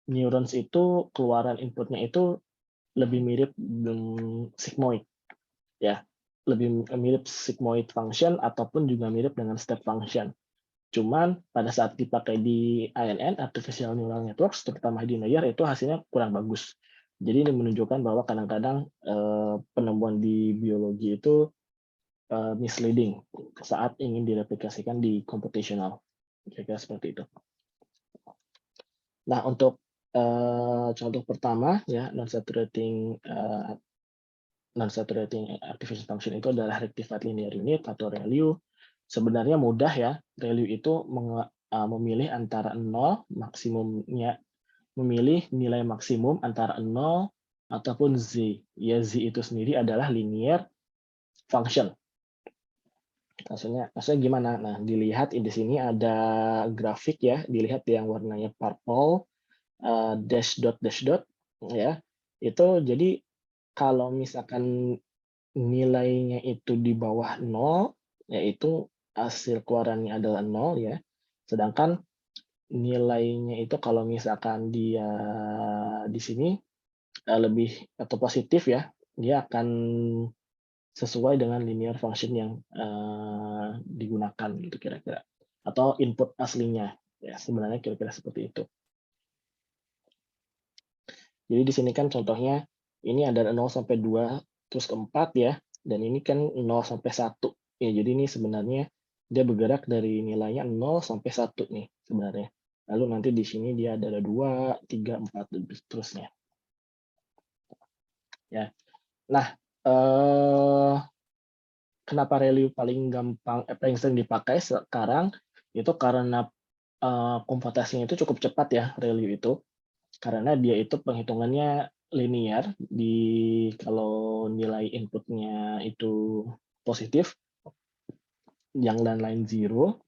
neurons itu keluaran inputnya itu lebih mirip sigmoid, ya lebih mirip sigmoid function ataupun juga mirip dengan step function. Cuman pada saat dipakai di ANN, artificial neural networks, terutama hidden layer, itu hasilnya kurang bagus. Jadi ini menunjukkan bahwa kadang-kadang penemuan di biologi itu misleading saat ingin direplikasikan di computational. Kira-kira seperti itu. Nah, untuk contoh pertama ya non-saturating artificial function itu adalah rectified linear unit atau ReLU. Sebenarnya mudah ya, ReLU itu memilih antara 0 maksimumnya, memilih nilai maksimum antara 0 ataupun Z. Ya, Z itu sendiri adalah linear function. Maksudnya gimana? Nah, dilihat di sini ada grafik ya, dilihat yang warnanya purple, dash dot ya. Itu jadi kalau misalkan nilainya itu di bawah 0, yaitu hasil keluarannya adalah 0 ya. Sedangkan nilainya itu kalau misalkan dia di sini lebih atau positif ya, dia akan sesuai dengan linear function yang digunakan gitu kira-kira. Atau input aslinya. Ya, sebenarnya kira-kira seperti itu. Jadi di sini kan contohnya ini ada 0 sampai 2 terus ke 4 ya, dan ini kan 0 sampai 1. Ya, jadi ini sebenarnya dia bergerak dari nilainya 0 sampai 1 nih sebenarnya. Lalu nanti di sini dia ada 2, 3, 4 dan seterusnya. Ya. Nah, kenapa Relu paling gampang paling sering dipakai sekarang itu karena komputasinya itu cukup cepat ya Relu itu. Karena dia itu penghitungannya linear kalau nilai inputnya itu positif, yang dan lain zero,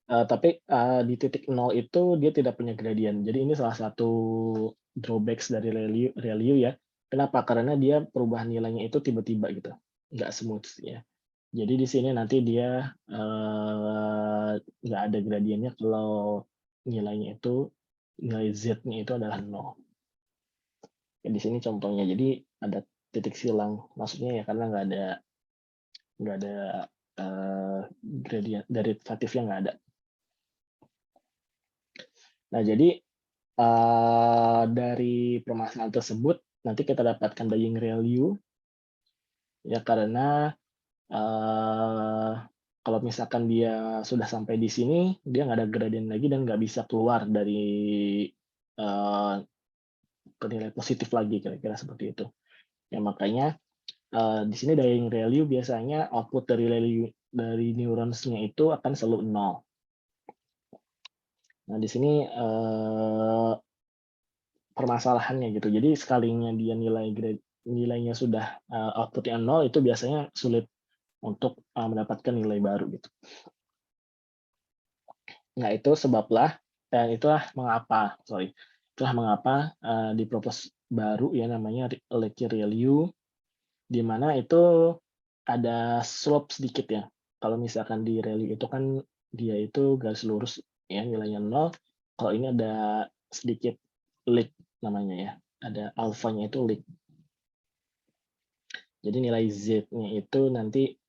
tapi di titik nol itu dia tidak punya gradient. Jadi ini salah satu drawbacks dari Relu ya. Kenapa? Karena dia perubahan nilainya itu tiba-tiba gitu, nggak smooth ya. Jadi di sini nanti dia nggak ada gradiennya kalau nilai z-nya itu adalah 0. Ya, di sini contohnya, jadi ada titik silang, maksudnya ya karena nggak ada gradient derivatifnya nggak ada. Nah jadi dari permasalahan tersebut nanti kita dapatkan Daying Relu ya karena kalau misalkan dia sudah sampai di sini, dia nggak ada gradient lagi dan nggak bisa keluar dari ke nilai positif lagi, kira-kira seperti itu. Ya makanya di sini Daying Relu biasanya output dari neuronsnya itu akan selalu 0. Nah di sini permasalahannya gitu. Jadi sekalinya dia nilainya sudah outputnya 0 itu biasanya sulit untuk mendapatkan nilai baru gitu. Nah, itulah mengapa di propose baru ya namanya Lecky Relu, di mana itu ada slope sedikit ya. Kalau misalkan di Relu itu kan dia itu garis lurus ya nilainya 0, kalau ini ada sedikit leak namanya ya, ada alfanya itu leak. Jadi nilai Z-nya itu nanti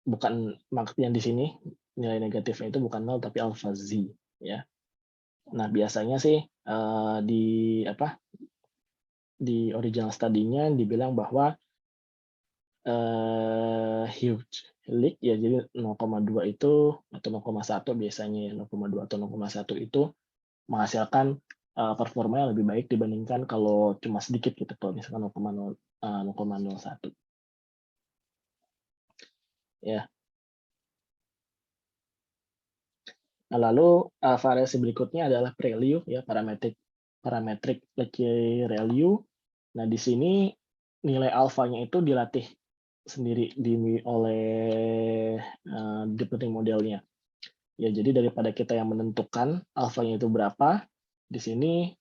bukan yang di sini nilai negatifnya itu bukan 0 tapi alpha Z ya. Nah, biasanya sih di original study-nya dibilang bahwa huge leak ya, jadi 0,2 itu atau 0,1 biasanya ya, 0,2 atau 0,1 itu menghasilkan performa yang lebih baik dibandingkan kalau cuma sedikit gitu, kalau misalkan 0,01 ya. Nah, lalu variasi berikutnya adalah prevalue ya, parametric Lecky Relu. Nah, di sini nilai alfanya itu dilatih sendiri oleh deep learning modelnya. Ya, jadi daripada kita yang menentukan alfanya itu berapa, di sini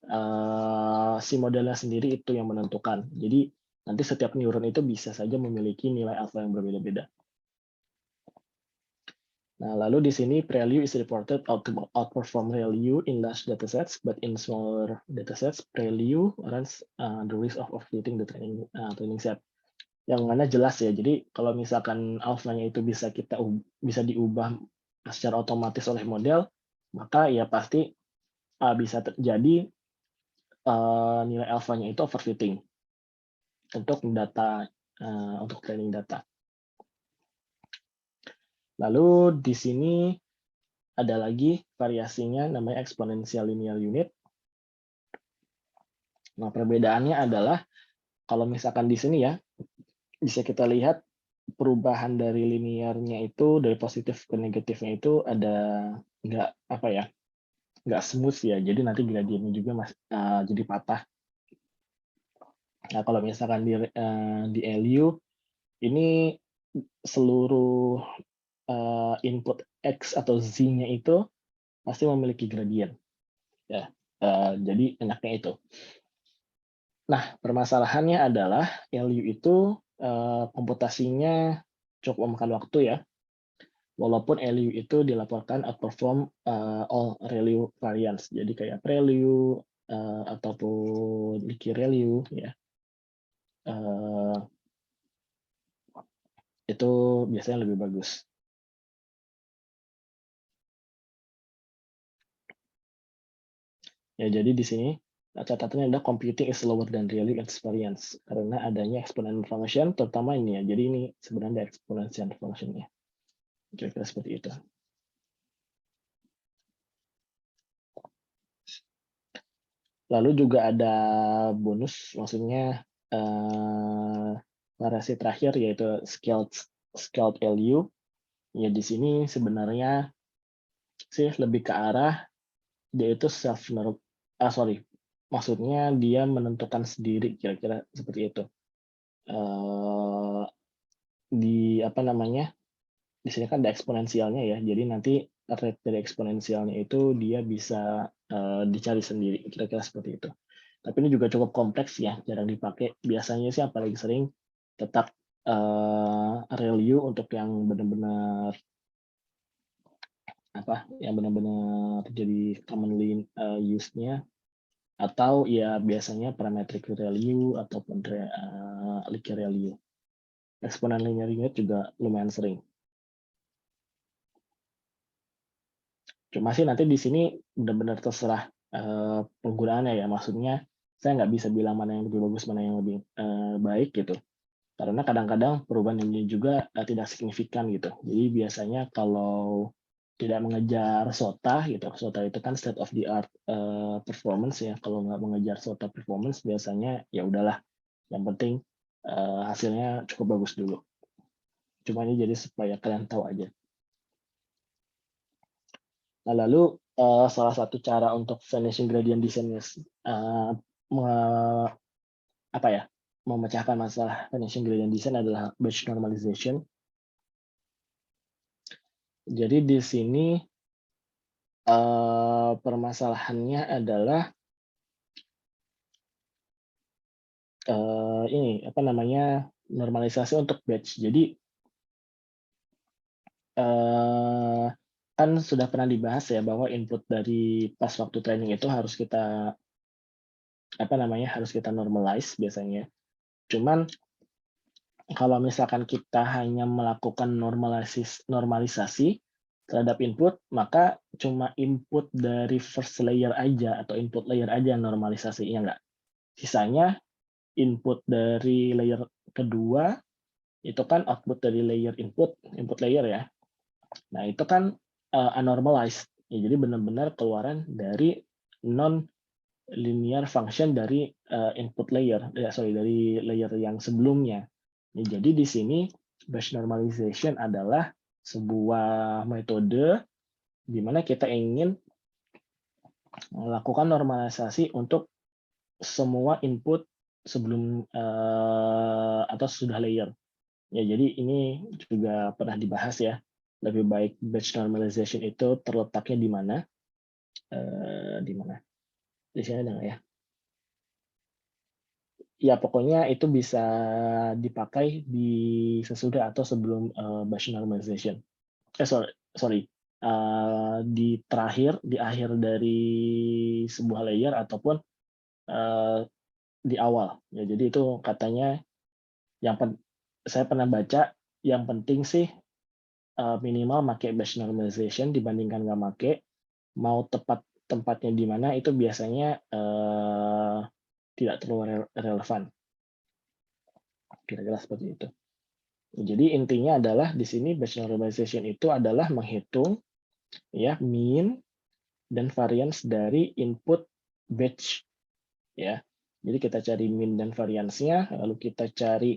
si modelnya sendiri itu yang menentukan. Jadi nanti setiap neuron itu bisa saja memiliki nilai alfa yang berbeda-beda. Nah, lalu di sini Prelu is reported outperform Relu in large datasets, but in smaller datasets, Prelu runs the risk of overfitting the training set. Yang mana jelas ya, jadi kalau misalkan alfanya itu bisa diubah secara otomatis oleh model, maka ya pasti bisa terjadi nilai alfanya itu overfitting untuk untuk training data. Lalu di sini ada lagi variasinya namanya exponential linear unit. Nah, perbedaannya adalah kalau misalkan di sini ya, bisa kita lihat perubahan dari linearnya itu dari positif ke negatifnya itu nggak smooth ya. Jadi nanti gradiennya juga jadi patah. Nah, kalau misalkan di LU ini seluruh input X atau Z-nya itu pasti memiliki gradien. Ya, jadi enaknya itu. Nah, permasalahannya adalah LU itu komputasinya cukup memakan waktu ya. Walaupun LU itu dilaporkan outperform all ReLU variants. Jadi kayak PReLU ataupun Leaky ReLU ya. Itu biasanya lebih bagus. Ya, jadi di sini catatannya adalah computing is slower than real experience karena adanya exponential function, terutama ini ya. Jadi ini sebenarnya exponential function-nya. Kira-kira seperti itu. Lalu juga ada bonus, maksudnya variasi terakhir yaitu scaled LU. Ya di sini sebenarnya sih lebih ke arah dia itu maksudnya dia menentukan sendiri kira-kira seperti itu. Di apa namanya? Di sini kan ada eksponensialnya ya. Jadi nanti rate dari eksponensialnya itu dia bisa dicari sendiri, kira-kira seperti itu. Tapi ini juga cukup kompleks ya, jarang dipakai. Biasanya sih yang paling sering tetap ReLU untuk yang benar-benar jadi commonly use-nya, atau ya biasanya parametric ReLU ataupun Linear ReLU. Eksponen linear unit juga lumayan sering. Cuma sih nanti di sini benar-benar terserah penggunaannya ya. Maksudnya saya nggak bisa bilang mana yang lebih bagus, mana yang lebih baik gitu. Karena kadang-kadang perubahan ini juga tidak signifikan gitu. Jadi biasanya kalau tidak mengejar SOTA gitu, SOTA itu kan state of the art performance ya. Kalau nggak mengejar SOTA performance biasanya ya udahlah. Yang penting hasilnya cukup bagus dulu. Cuma ini jadi supaya kalian tahu aja. Nah, lalu salah satu cara untuk vanishing gradient descent memecahkan masalah vanishing gradient descent adalah batch normalization. Jadi di sini permasalahannya adalah normalisasi untuk batch. Jadi kan sudah pernah dibahas ya bahwa input dari pas waktu training itu harus kita normalize biasanya. Cuman kalau misalkan kita hanya melakukan normalisasi terhadap input, maka cuma input dari first layer aja atau input layer aja normalisasi, ya enggak? Sisanya input dari layer kedua itu kan output dari layer input layer ya. Nah, itu kan unnormalized. Ya, jadi benar-benar keluaran dari non linear function dari input layer, dari layer yang sebelumnya. Ya, jadi di sini batch normalization adalah sebuah metode di mana kita ingin melakukan normalisasi untuk semua input sebelum atau sudah layer. Ya, jadi ini juga pernah dibahas ya. Lebih baik batch normalization itu terletaknya di mana? Di mana? Di sini ada nggak ya? Ya, pokoknya itu bisa dipakai di sesudah atau sebelum batch normalization. Sorry, di akhir dari sebuah layer ataupun di awal. Ya, jadi itu katanya saya pernah baca yang penting sih minimal pakai batch normalization dibandingkan nggak pakai. Mau tempatnya di mana itu biasanya tidak terlalu relevan. Kira-kira seperti itu. Jadi intinya adalah di sini batch normalization itu adalah menghitung ya mean dan variance dari input batch ya. Jadi kita cari mean dan variance-nya, lalu kita cari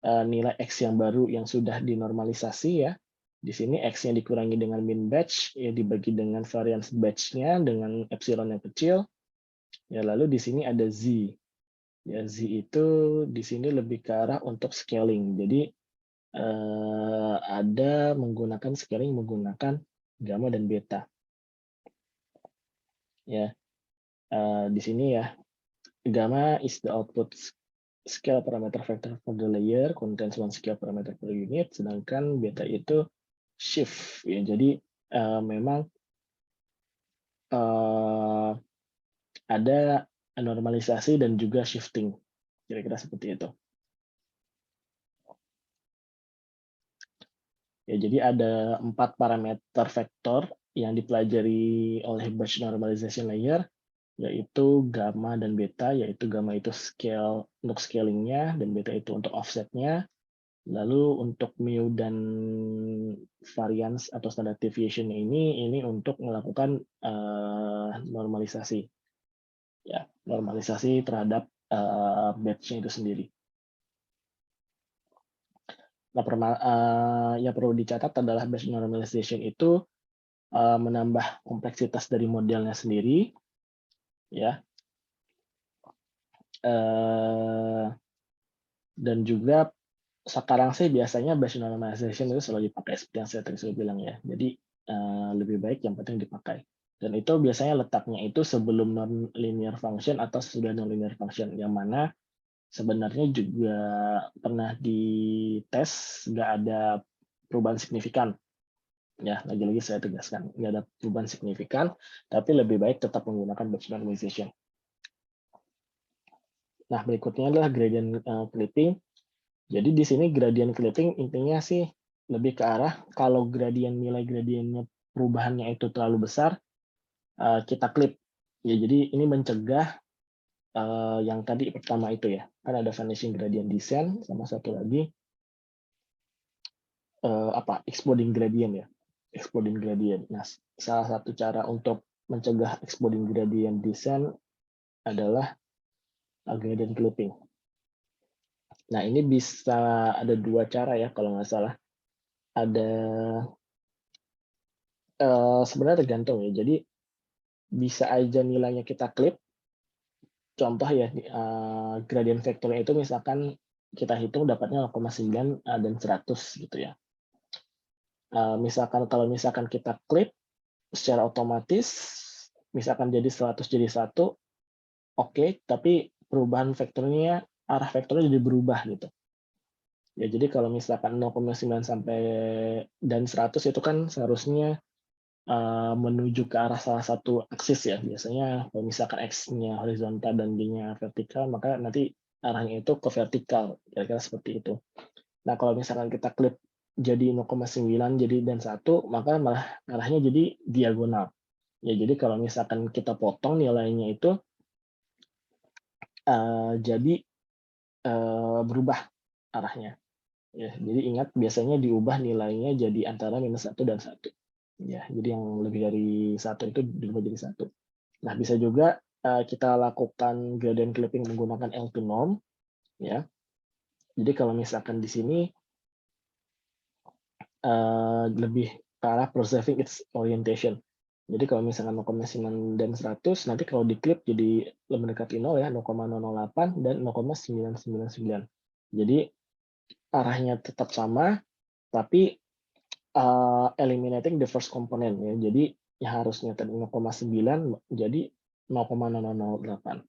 nilai X yang baru yang sudah dinormalisasi ya. Di sini X-nya dikurangi dengan mean batch, ya dibagi dengan variance batch-nya dengan epsilon yang kecil. Ya, lalu di sini ada Z. Ya, Z itu di sini lebih ke arah untuk scaling. Jadi ada menggunakan scaling menggunakan gamma dan beta. Ya, di sini ya gamma is the output scale parameter vector for the layer contains one scale parameter per unit, sedangkan beta itu shift. Ya, jadi memang ada normalisasi dan juga shifting. Kira-kira seperti itu. Ya, jadi ada 4 parameter vektor yang dipelajari oleh batch normalization layer. yaitu gamma dan beta, yaitu gamma itu scale untuk scaling-nya, dan beta itu untuk offset-nya. Lalu untuk mu dan variance atau standard deviation ini untuk melakukan normalisasi, ya, normalisasi terhadap batch-nya itu sendiri. Nah, yang perlu dicatat adalah batch normalization itu menambah kompleksitas dari modelnya sendiri, ya, dan juga sekarang sih biasanya batch normalization itu selalu dipakai seperti yang saya tadi sudah bilang ya. Jadi lebih baik yang penting dipakai. Dan itu biasanya letaknya itu sebelum non-linear function atau sesudah non-linear function, yang mana sebenarnya juga pernah dites nggak ada perubahan signifikan. Ya, lagi-lagi saya tegaskan, nggak ada perubahan signifikan, tapi lebih baik tetap menggunakan batch normalization. Nah, berikutnya adalah gradient clipping. Jadi di sini gradient clipping intinya sih lebih ke arah kalau nilai gradiennya perubahannya itu terlalu besar, kita clip. Ya, jadi ini mencegah yang tadi pertama itu ya, kan ada vanishing gradient descent, sama satu lagi exploding gradient ya, exploding gradient. Nah, salah satu cara untuk mencegah exploding gradient descent adalah gradient clipping. Nah, ini bisa ada dua cara ya kalau nggak salah. Ada sebenarnya tergantung ya. Jadi bisa aja nilainya kita clip. Contoh ya, gradient vektornya itu misalkan kita hitung dapatnya 0,9 dan 100 gitu ya. Misalkan kalau misalkan kita clip secara otomatis, misalkan jadi 100 jadi 1, oke, tapi perubahan vektornya, arah vektornya jadi berubah gitu. Ya, jadi kalau misalkan 0,9 sampai dan 100 itu kan seharusnya menuju ke arah salah satu aksis ya. Biasanya kalau misalkan X-nya horizontal dan Y-nya vertikal, maka nanti arahnya itu ke vertikal, kira-kira seperti itu. Nah, kalau misalkan kita klip jadi 0,9 jadi dan 1, maka malah arahnya jadi diagonal. Ya, jadi kalau misalkan kita potong nilainya itu jadi berubah arahnya. Ya, jadi ingat biasanya diubah nilainya jadi antara -1 dan 1. Ya, jadi yang lebih dari 1 itu dirubah jadi 1. Nah, bisa juga kita lakukan gradient clipping menggunakan L2 norm, ya. Jadi kalau misalkan di sini lebih ke arah preserving its orientation. Jadi kalau misalkan 0,9 dan 100, nanti kalau diklip jadi lebih mendekati 0 ya, 0,008 dan 0,999. Jadi arahnya tetap sama, tapi eliminating the first component ya. Jadi yang harusnya tadi 0,9 jadi 0,008.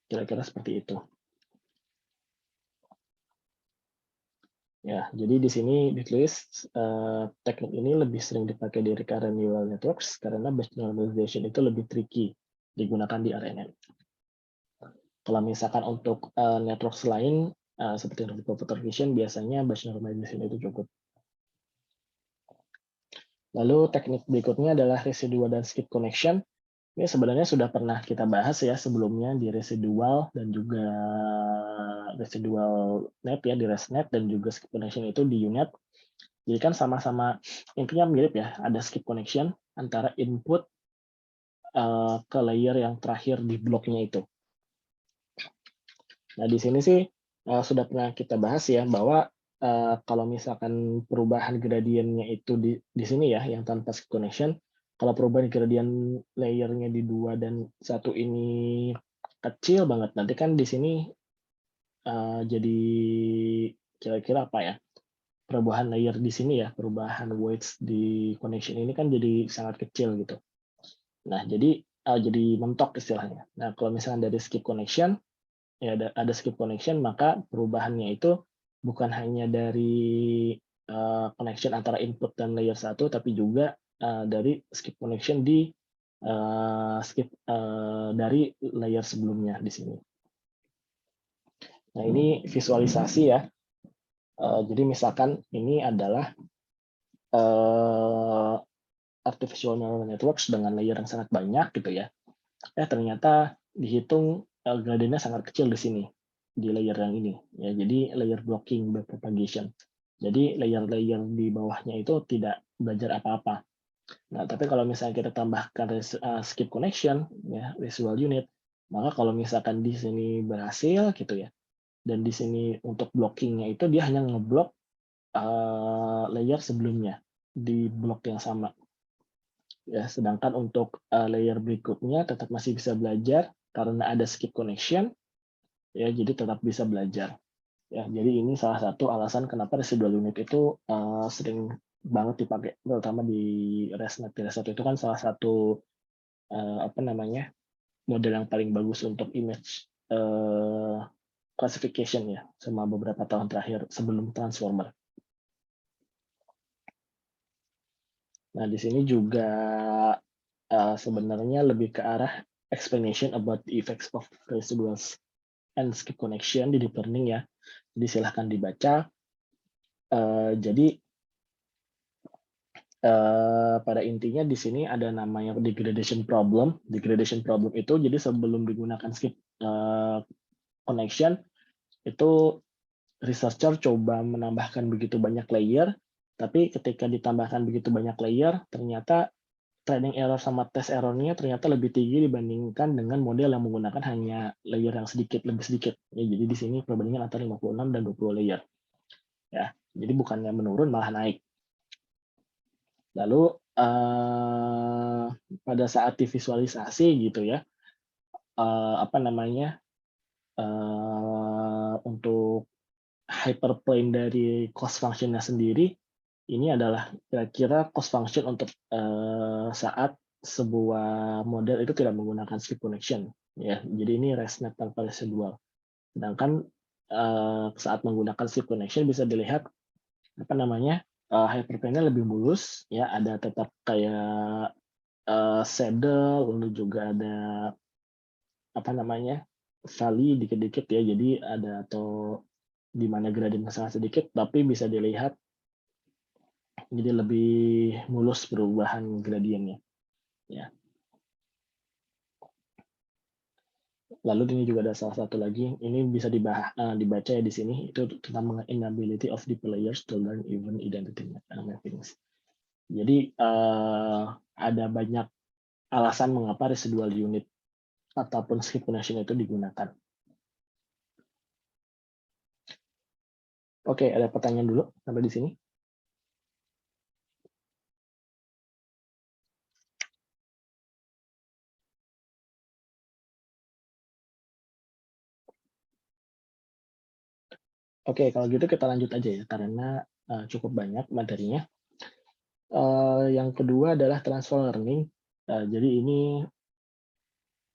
Kira-kira seperti itu. Ya, jadi di sini ditulis teknik ini lebih sering dipakai di recurrent neural networks karena batch normalization itu lebih tricky digunakan di RNN. Kalau misalkan untuk networks lain seperti computer vision, biasanya batch normalization itu cukup. Lalu teknik berikutnya adalah residual dan skip connection. Ini sebenarnya sudah pernah kita bahas ya sebelumnya di residual dan juga residual net ya, di ResNet, dan juga skip connection itu di UNet. Jadi kan sama-sama intinya mirip ya, ada skip connection antara input ke layer yang terakhir di bloknya itu. Nah, di sini sih sudah pernah kita bahas ya bahwa kalau misalkan perubahan gradiennya itu di sini ya, yang tanpa skip connection, kalau perubahan gradient layernya di 2 dan 1 ini kecil banget, nanti kan di sini jadi kira-kira apa ya? Perubahan layer di sini ya, perubahan weights di connection ini kan jadi sangat kecil gitu. Nah, jadi mentok istilahnya. Nah, kalau misalkan dari skip connection, ya ada skip connection, maka perubahannya itu bukan hanya dari connection antara input dan layer 1, tapi juga dari skip connection di dari layer sebelumnya di sini. Nah, ini visualisasi ya. Jadi misalkan ini adalah artificial neural networks dengan layer yang sangat banyak gitu ya. ternyata dihitung gradiennya sangat kecil di sini, di layer yang ini. Ya, jadi layer blocking backpropagation. Jadi layer-layer di bawahnya itu tidak belajar apa-apa. Nah, tapi kalau misalnya kita tambahkan skip connection, ya, residual unit, maka kalau misalkan di sini berhasil gitu ya, dan di sini untuk blockingnya itu dia hanya ngeblok layer sebelumnya di blok yang sama. Ya, sedangkan untuk layer berikutnya tetap masih bisa belajar karena ada skip connection, ya, jadi tetap bisa belajar. Ya, jadi ini salah satu alasan kenapa residual unit itu sering banget dipakai, terutama di ResNet. ResNet itu kan salah satu model yang paling bagus untuk image classification ya, selama beberapa tahun terakhir sebelum transformer. Nah, di sini juga sebenarnya lebih ke arah explanation about the effects of residuals and skip connection di deep learning ya. Jadi silahkan dibaca. Jadi pada intinya di sini ada namanya degradation problem. Degradation problem itu jadi sebelum digunakan skip connection itu researcher coba menambahkan begitu banyak layer, tapi ketika ditambahkan begitu banyak layer, ternyata training error sama test error-nya ternyata lebih tinggi dibandingkan dengan model yang menggunakan hanya layer yang lebih sedikit. Ya, jadi di sini perbandingan antara 56 dan 20 layer. Ya, jadi bukannya menurun malah naik. Lalu pada saat divisualisasi gitu ya, untuk hyperplane dari cost function-nya sendiri, ini adalah kira-kira cost function untuk saat sebuah model itu tidak menggunakan skip connection. Ya, jadi ini ResNet tanpa residual. Sedangkan saat menggunakan skip connection bisa dilihat hyperplane-nya lebih mulus, ya, ada tetap kayak saddle, lalu juga ada valley dikit-dikit ya, jadi ada atau di mana gradiennya sangat sedikit, tapi bisa dilihat jadi lebih mulus perubahan gradiennya. Ya. Lalu ini juga ada salah satu lagi, ini bisa dibaca ya di sini, itu tentang inability of the players to learn even identity mappings. Jadi ada banyak alasan mengapa residual unit ataupun skip connection itu digunakan. Oke, ada pertanyaan dulu sampai di sini? Oke, kalau gitu kita lanjut aja ya, karena cukup banyak materinya. Yang kedua adalah transfer learning. Jadi ini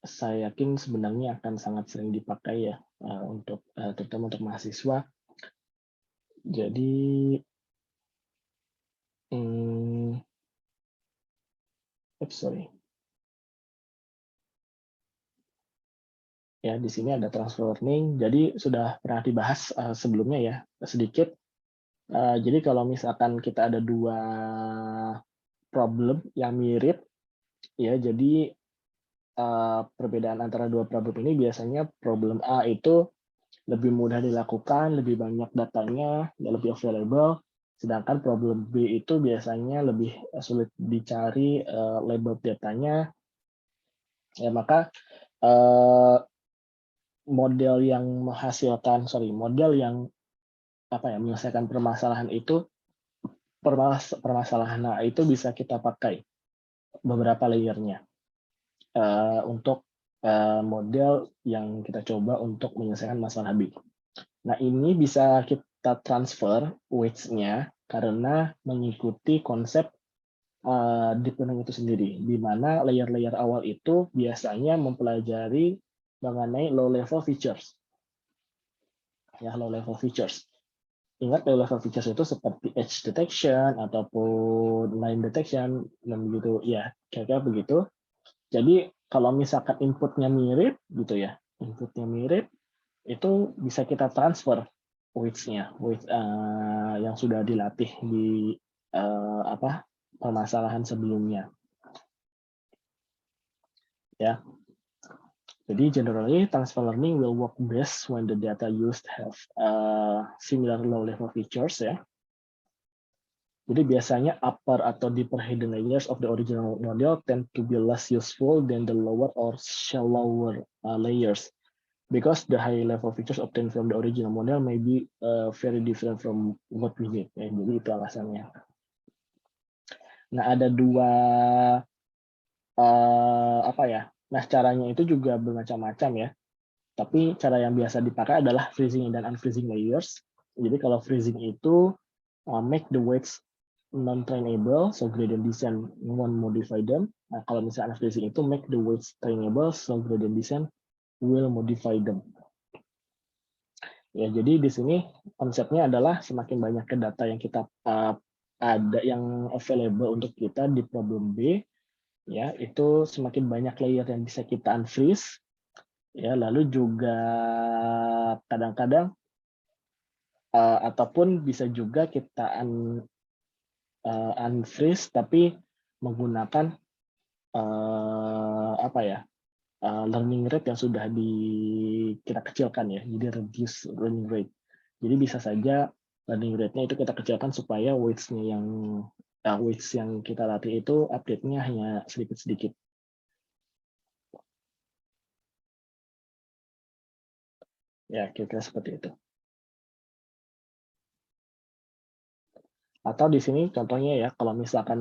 saya yakin sebenarnya akan sangat sering dipakai ya, terutama untuk mahasiswa. Jadi, sorry. Ya, di sini ada transfer learning. Jadi sudah pernah dibahas sebelumnya ya, sedikit. Jadi kalau misalkan kita ada dua problem yang mirip, ya, jadi perbedaan antara dua problem ini biasanya problem A itu lebih mudah dilakukan, lebih banyak datanya, lebih available, sedangkan problem B itu biasanya lebih sulit dicari label datanya. Ya, maka model yang menyelesaikan permasalahan itu permasalahan A itu bisa kita pakai beberapa layernya untuk model yang kita coba untuk menyelesaikan masalah B. Nah, ini bisa kita transfer weights-nya karena mengikuti konsep deep learning itu sendiri, di mana layer-layer awal itu biasanya mempelajari mengenai low-level features. Ya, low-level features. Ingat low-level features itu seperti edge detection ataupun line detection, dan begitu ya, kira-kira begitu. Jadi kalau misalkan inputnya mirip gitu ya, itu bisa kita transfer weights-nya, yang sudah dilatih di permasalahan sebelumnya. Ya. Jadi generally transfer learning will work best when the data used have similar low-level features ya. Jadi biasanya upper atau deeper hidden layers of the original model tend to be less useful than the lower or shallower layers, because the high-level features obtained from the original model may be very different from what we need. Ya, jadi itu alasannya. Nah ada dua apa ya? Nah caranya itu juga bermacam-macam ya. Tapi cara yang biasa dipakai adalah freezing dan unfreezing layers. Jadi kalau freezing itu make the weights non-trainable, so gradient descent won't modify them. Nah, kalau misalnya unfreezing itu make the weights trainable, so gradient descent will modify them. Ya, jadi di sini konsepnya adalah semakin banyak data yang kita ada yang available untuk kita di problem B, ya itu semakin banyak layer yang bisa kita unfreeze. Ya, lalu juga kadang-kadang ataupun bisa juga kita unfreeze tapi menggunakan apa ya learning rate yang sudah kita kecilkan ya, jadi reduce learning rate. Jadi bisa saja learning rate-nya itu kita kecilkan supaya weights-nya weights yang kita latih itu update-nya hanya sedikit-sedikit. Ya, kira-kira seperti itu. Atau di sini contohnya ya, kalau misalkan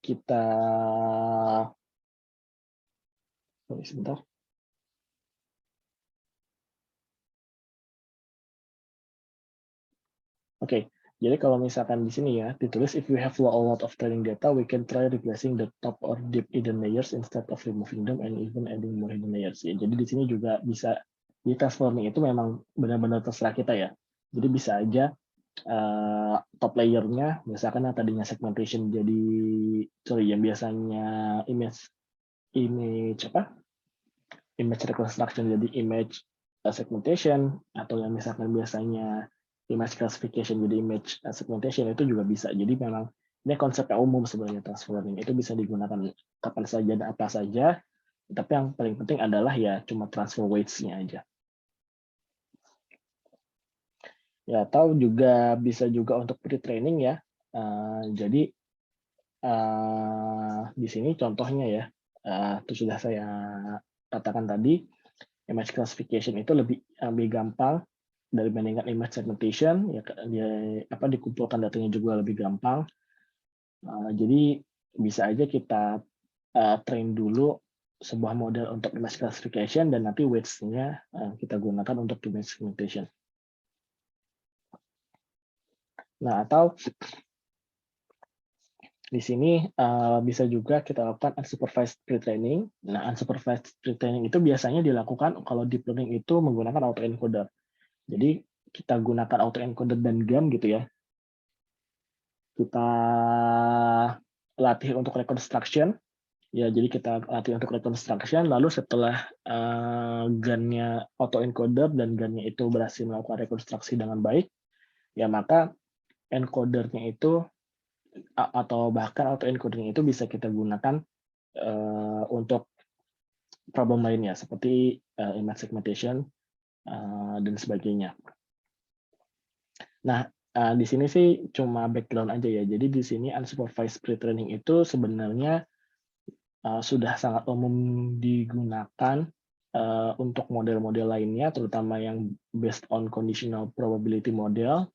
kita sebentar. Oke, jadi kalau misalkan di sini ya ditulis if we have a lot of training data, we can try replacing the top or deep hidden layers instead of removing them and even adding more hidden layers. Ya, jadi di sini juga bisa di transforming itu memang benar-benar terserah kita ya. Jadi bisa aja top layernya misalkan yang tadinya segmentation jadi yang biasanya image reconstruction jadi image segmentation, atau yang misalkan biasanya image classification jadi image segmentation, itu juga bisa. Jadi memang ini konsep yang umum sebenarnya transfer learning, itu bisa digunakan kapan saja dan apa saja, tapi yang paling penting adalah ya cuma transfer weights-nya aja. Ya, atau juga bisa juga untuk pre-training ya. Jadi di sini contohnya ya, itu sudah saya katakan tadi, image classification itu lebih gampang dibandingkan image segmentation. Ya, dikumpulkan datanya juga lebih gampang. Jadi bisa aja kita train dulu sebuah model untuk image classification dan nanti weights-nya kita gunakan untuk image segmentation. Nah, atau di sini bisa juga kita lakukan unsupervised pre-training. Nah, unsupervised pre-training itu biasanya dilakukan kalau deep learning itu menggunakan autoencoder. Jadi kita gunakan autoencoder dan GAN gitu ya. Kita latih untuk reconstruction. Ya, jadi kita latih untuk reconstruction, lalu setelah GAN-nya autoencoder dan GAN-nya itu berhasil melakukan rekonstruksi dengan baik, ya maka encodernya itu atau bahkan autoencoder-nya itu bisa kita gunakan untuk problem lainnya seperti image segmentation dan sebagainya. Nah, di sini sih cuma background aja ya. Jadi di sini unsupervised pre-training itu sebenarnya sudah sangat umum digunakan untuk model-model lainnya, terutama yang based on conditional probability model.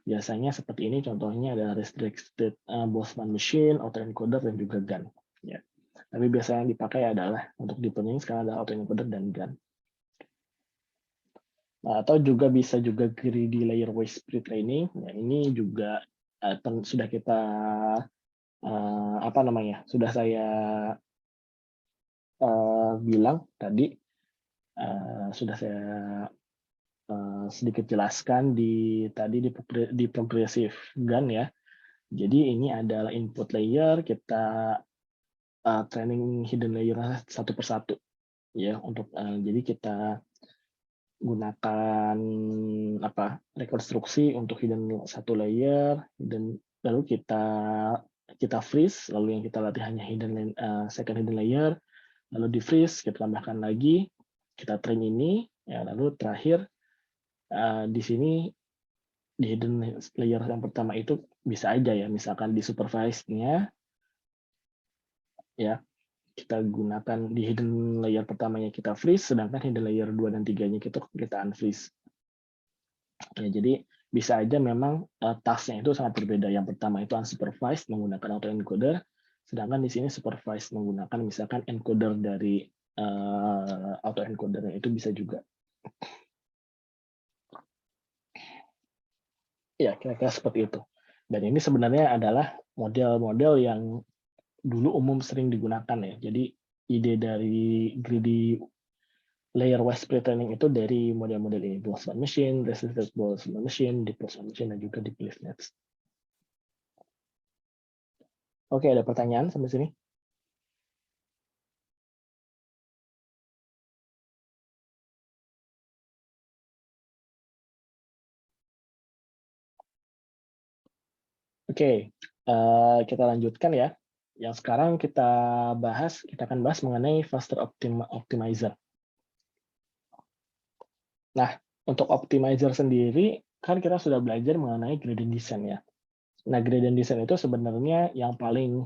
Biasanya seperti ini, contohnya adalah restricted Boltzmann machine, autoencoder, dan juga GAN. Ya. Tapi biasanya yang dipakai adalah untuk deep learning sekarang adalah autoencoder dan GAN. Nah, atau juga bisa juga greedy layer waste pre-training. Nah, ini juga sudah kita sudah saya bilang tadi, sudah saya sedikit jelaskan di progressive GAN ya. Jadi ini adalah input layer, kita training hidden layer satu persatu ya, untuk jadi kita gunakan rekonstruksi untuk hidden satu layer, dan lalu kita freeze, lalu yang kita latih hanya second hidden layer, lalu di freeze, kita tambahkan lagi, kita trim ini, ya, lalu terakhir di sini di hidden layer yang pertama itu bisa aja ya, misalkan di supervise-nya, ya, kita gunakan di hidden layer pertamanya kita freeze, sedangkan hidden layer 2 dan 3-nya kita unfreeze. Ya, jadi bisa aja memang task-nya itu sangat berbeda. Yang pertama itu unsupervised menggunakan autoencoder, sedangkan di sini supervised menggunakan misalkan encoder dari autoencoder-nya itu bisa juga. Ya, kira-kira seperti itu. Dan ini sebenarnya adalah model-model yang dulu umum sering digunakan ya. Jadi ide dari greedy layer wise pre-training itu dari model-model ini, Boltzmann machine, resisted Boltzmann machine, deep Boltzmann machine, dan juga deep belief nets. Oke, ada pertanyaan sampai sini? Oke, kita lanjutkan ya. Yang sekarang kita akan bahas mengenai faster optimizer. Nah, untuk optimizer sendiri, kan kita sudah belajar mengenai gradient descent ya. Nah, gradient descent itu sebenarnya yang paling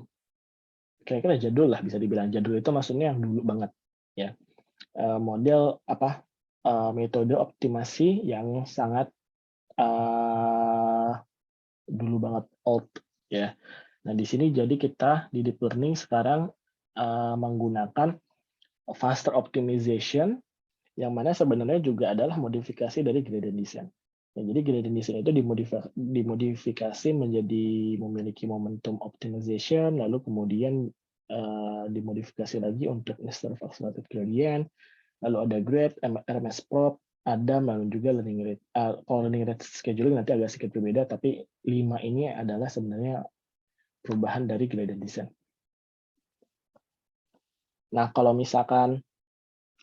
kira-kira jadul lah, bisa dibilang jadul itu maksudnya yang dulu banget ya. Model metode optimasi yang sangat dulu banget, old ya. Nah, di sini jadi kita di deep learning sekarang menggunakan faster optimization yang mana sebenarnya juga adalah modifikasi dari gradient descent. Ya, jadi gradient descent itu dimodifikasi menjadi memiliki momentum optimization, lalu kemudian dimodifikasi lagi untuk Nernst accelerated gradient, lalu ada grade, RMS prop, ada lalu juga learning rate. Kalau learning rate scheduling nanti agak sedikit berbeda, tapi 5 ini adalah sebenarnya perubahan dari gradient descent. Nah, kalau misalkan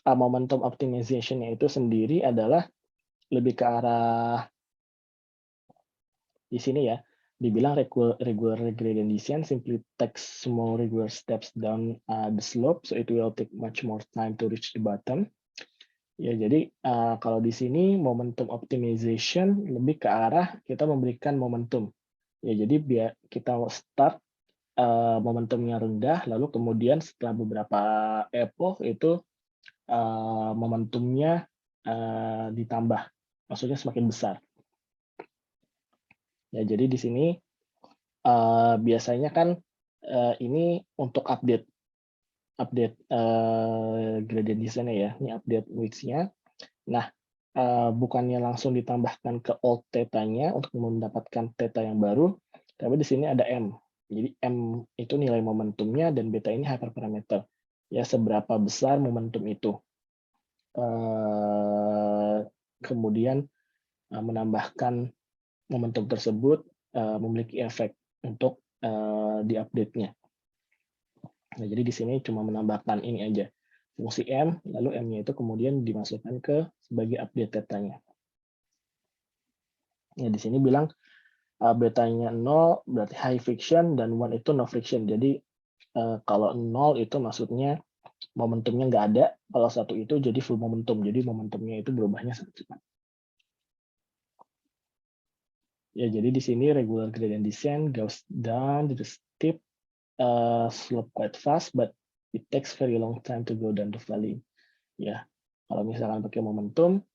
momentum optimization-nya itu sendiri adalah lebih ke arah di sini ya, dibilang regular gradient descent simply takes small regular steps down the slope, so it will take much more time to reach the bottom. Ya, jadi kalau di sini momentum optimization lebih ke arah kita memberikan momentum. Ya, jadi biar kita start momentumnya rendah, lalu kemudian setelah beberapa epoch itu momentumnya ditambah, maksudnya semakin besar. Ya, jadi di sini biasanya kan ini untuk update gradient descent-nya ya, ini update width-nya. Nah, bukannya langsung ditambahkan ke old theta-nya untuk mendapatkan theta yang baru, tapi di sini ada M. Jadi M itu nilai momentumnya dan beta ini hyperparameter. Ya, seberapa besar momentum itu. Kemudian menambahkan momentum tersebut memiliki efek untuk di-update-nya. Nah, jadi di sini cuma menambahkan ini aja, fungsi M, lalu M-nya itu kemudian dimasukkan ke sebagai update theta-nya. Ya, di sini bilang betanya 0 berarti high friction dan 1 itu no friction. Jadi kalau 0 itu maksudnya momentumnya nggak ada, kalau 1 itu jadi full momentum. Jadi momentumnya itu berubahnya sangat cepat. Ya, jadi di sini regular gradient descent goes down to the steep slope quite fast, but it takes very long time to go down the valley. Ya, kalau misalkan pakai momentum,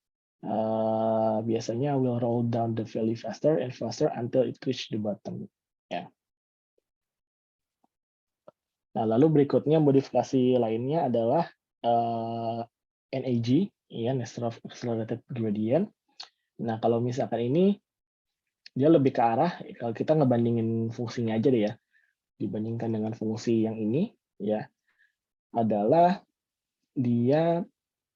biasanya will roll down the valley faster and faster until it reach the bottom. Ya. Nah, lalu berikutnya modifikasi lainnya adalah NAG, ya, Nernst accelerated gradient. Nah, kalau misalkan ini dia lebih ke arah kalau kita ngebandingin fungsinya aja deh ya, dibandingkan dengan fungsi yang ini, ya, adalah dia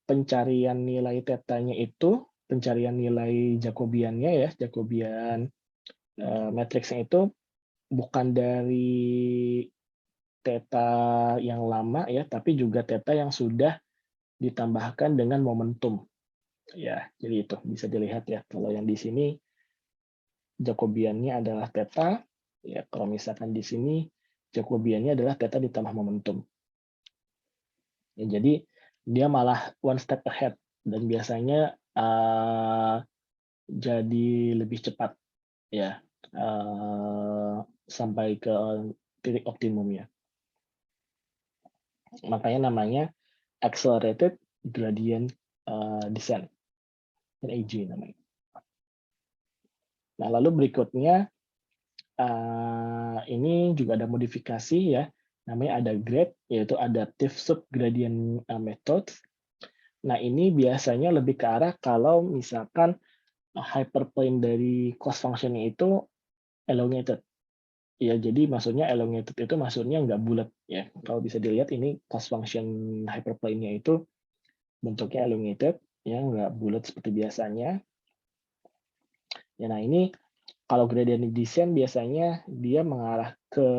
pencarian nilai tetanya itu, pencarian nilai Jacobiannya ya, Jacobian matriksnya itu bukan dari theta yang lama ya, tapi juga theta yang sudah ditambahkan dengan momentum. Ya, jadi itu bisa dilihat ya. Kalau yang di sini Jacobiannya adalah theta, ya kalau misalkan di sini Jacobiannya adalah theta ditambah momentum. Ya, jadi dia malah one step ahead dan biasanya jadi lebih cepat ya, sampai ke titik optimumnya. Makanya namanya accelerated gradient descent, AG namanya. Nah, lalu berikutnya ini juga ada modifikasi ya, namanya ada GRAD, yaitu Adaptive Subgradient Methods. Nah, ini biasanya lebih ke arah kalau misalkan hyperplane dari cost function-nya itu elongated. Ya, jadi maksudnya elongated itu maksudnya nggak bulat ya. Kalau bisa dilihat ini cost function hyperplane-nya itu bentuknya elongated, ya nggak bulat seperti biasanya. Ya, nah ini kalau gradient descent biasanya dia mengarah ke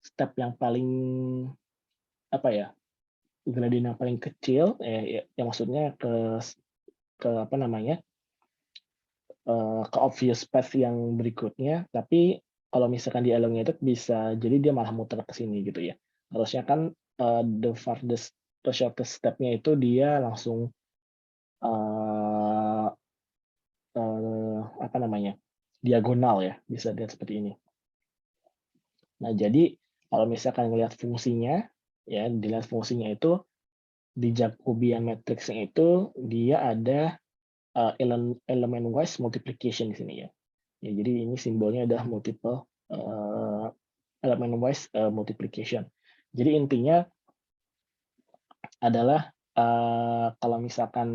step yang paling apa ya, gradient yang paling kecil, yang maksudnya ke apa namanya, ke obvious path yang berikutnya, tapi kalau misalkan di elongated bisa jadi dia malah muter ke sini gitu ya. Harusnya kan the shortest step-nya itu dia langsung uh, apa namanya, diagonal ya, bisa dilihat seperti ini. Nah, jadi kalau misalkan ngelihat fungsinya, ya dilihat fungsinya itu di Jacobian matrix-nya itu dia ada elemen wise multiplication di sini ya. Ya, jadi ini simbolnya adalah multiple elemen wise multiplication. Jadi intinya adalah kalau misalkan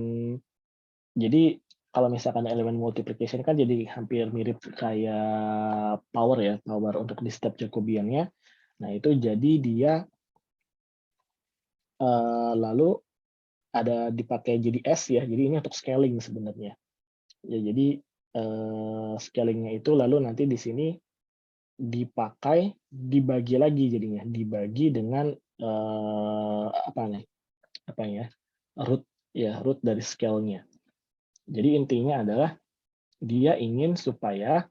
jadi kalau misalkan elemen multiplication kan jadi hampir mirip kayak power ya, power untuk di step Jacobian-nya. Nah, itu jadi dia lalu ada dipakai jadi S ya, jadi ini untuk scaling sebenarnya. Ya, jadi scaling-nya itu lalu nanti di sini dipakai, dibagi lagi jadinya, dibagi dengan apa nih, apa ya, root ya, root dari scale-nya. Jadi intinya adalah dia ingin supaya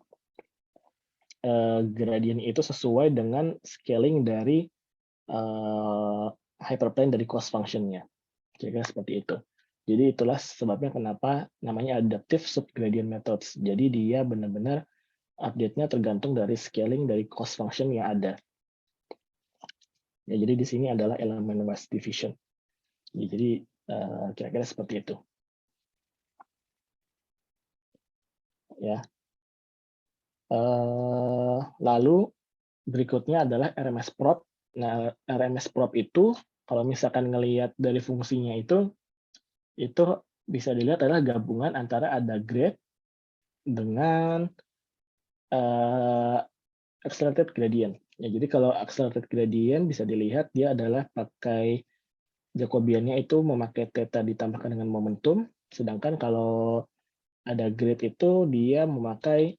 gradient itu sesuai dengan scaling dari hyperplane dari cost function-nya. Kira-kira seperti itu. Jadi itulah sebabnya kenapa namanya adaptive subgradient methods. Jadi dia benar-benar update-nya tergantung dari scaling dari cost function yang ada. Ya, jadi di sini adalah elemen wise division. Ya, jadi kira-kira seperti itu. Ya. Lalu berikutnya adalah RMS prop. Nah, RMS prop itu kalau misalkan ngelihat dari fungsinya itu bisa dilihat adalah gabungan antara ada grade dengan accelerated gradient. Ya, jadi kalau accelerated gradient bisa dilihat dia adalah pakai Jacobiannya itu memakai theta ditambahkan dengan momentum, sedangkan kalau ada grade itu dia memakai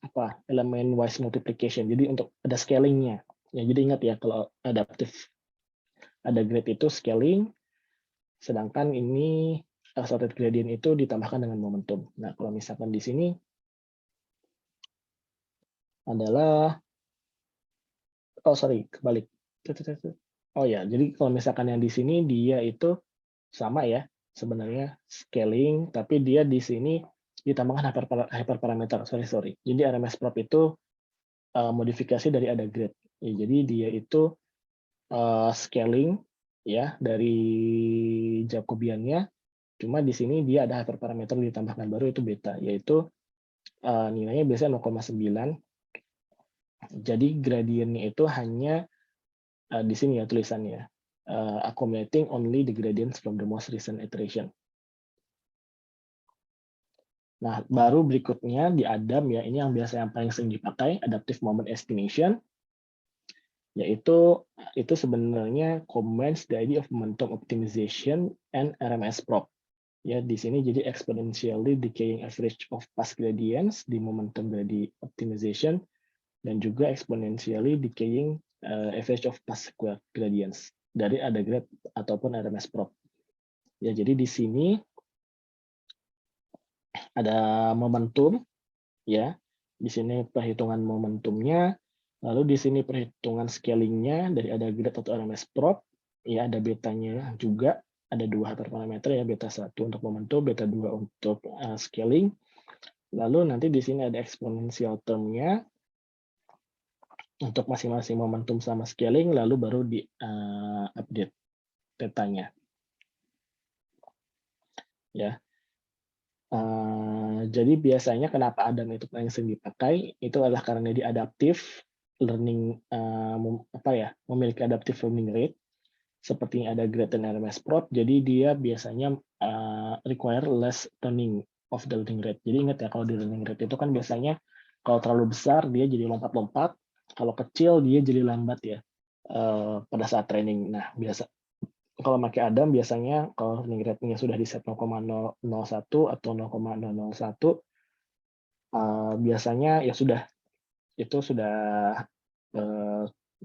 apa elemen wise multiplication. Jadi untuk ada scalingnya. Ya, jadi ingat ya kalau adaptive ada grade itu scaling, sedangkan ini accelerated gradient itu ditambahkan dengan momentum. Nah, kalau misalkan di sini adalah kebalik. Oh ya, jadi kalau misalkan yang di sini dia itu sama ya, sebenarnya scaling, tapi dia di sini ditambahkan hyperparameter. Sorry. Jadi RMS prop itu modifikasi dari ada grade. Ya, jadi dia itu scaling ya dari Jacobiannya, cuma di sini dia ada hyperparameter ditambahkan baru itu beta, yaitu nilainya biasanya 0,9. Jadi gradiennya itu hanya di sini ya tulisannya, accumulating only the gradients from the most recent iteration. Nah, baru berikutnya di ADAM ya, ini yang biasa yang paling sering dipakai, Adaptive Moment Estimation, yaitu itu sebenarnya combines the idea of momentum optimization and RMS prop. Ya, di sini jadi exponentially decaying average of past gradients di momentum gradient optimization dan juga exponentially decaying average of past gradients dari ada grade ataupun RMS prop. Ya, jadi di sini ada momentum ya. Di sini perhitungan momentumnya, lalu di sini perhitungan scalingnya dari ada grade atau RMS prop, Ya, ada betanya juga, ada 2 hyperparameter ya, beta 1 untuk momentum, beta 2 untuk scaling. Lalu nanti di sini ada exponential term-nya untuk masing-masing momentum sama scaling, lalu baru di update petanya. Ya. Jadi biasanya kenapa Adam itu paling sering dipakai, itu adalah karena dia adaptif learning, memiliki adaptive learning rate, seperti ada Great dan RMS Prot, jadi dia biasanya require less turning of the learning rate. Jadi ingat ya, kalau di learning rate itu kan biasanya kalau terlalu besar dia jadi lompat-lompat, kalau kecil dia jadi lambat ya pada saat training. Nah, kalau pakai Adam biasanya kalau learning rate-nya sudah di set 0,001 atau 0,001, biasanya ya sudah, itu sudah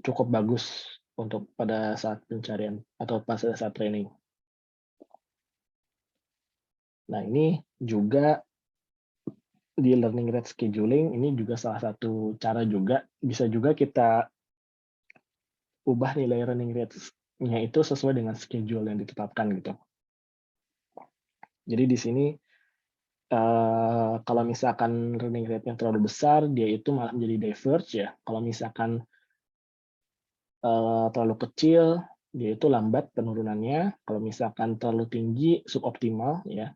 cukup bagus untuk pada saat pencarian atau pada saat training. Nah, ini juga di learning rate scheduling, ini juga salah satu cara juga, bisa juga kita ubah nilai learning rate-nya itu sesuai dengan schedule yang ditetapkan gitu. Jadi di sini kalau misalkan learning rate-nya terlalu besar, dia itu malah menjadi diverge ya. Kalau misalkan terlalu kecil, dia itu lambat penurunannya. Kalau misalkan terlalu tinggi, suboptimal ya.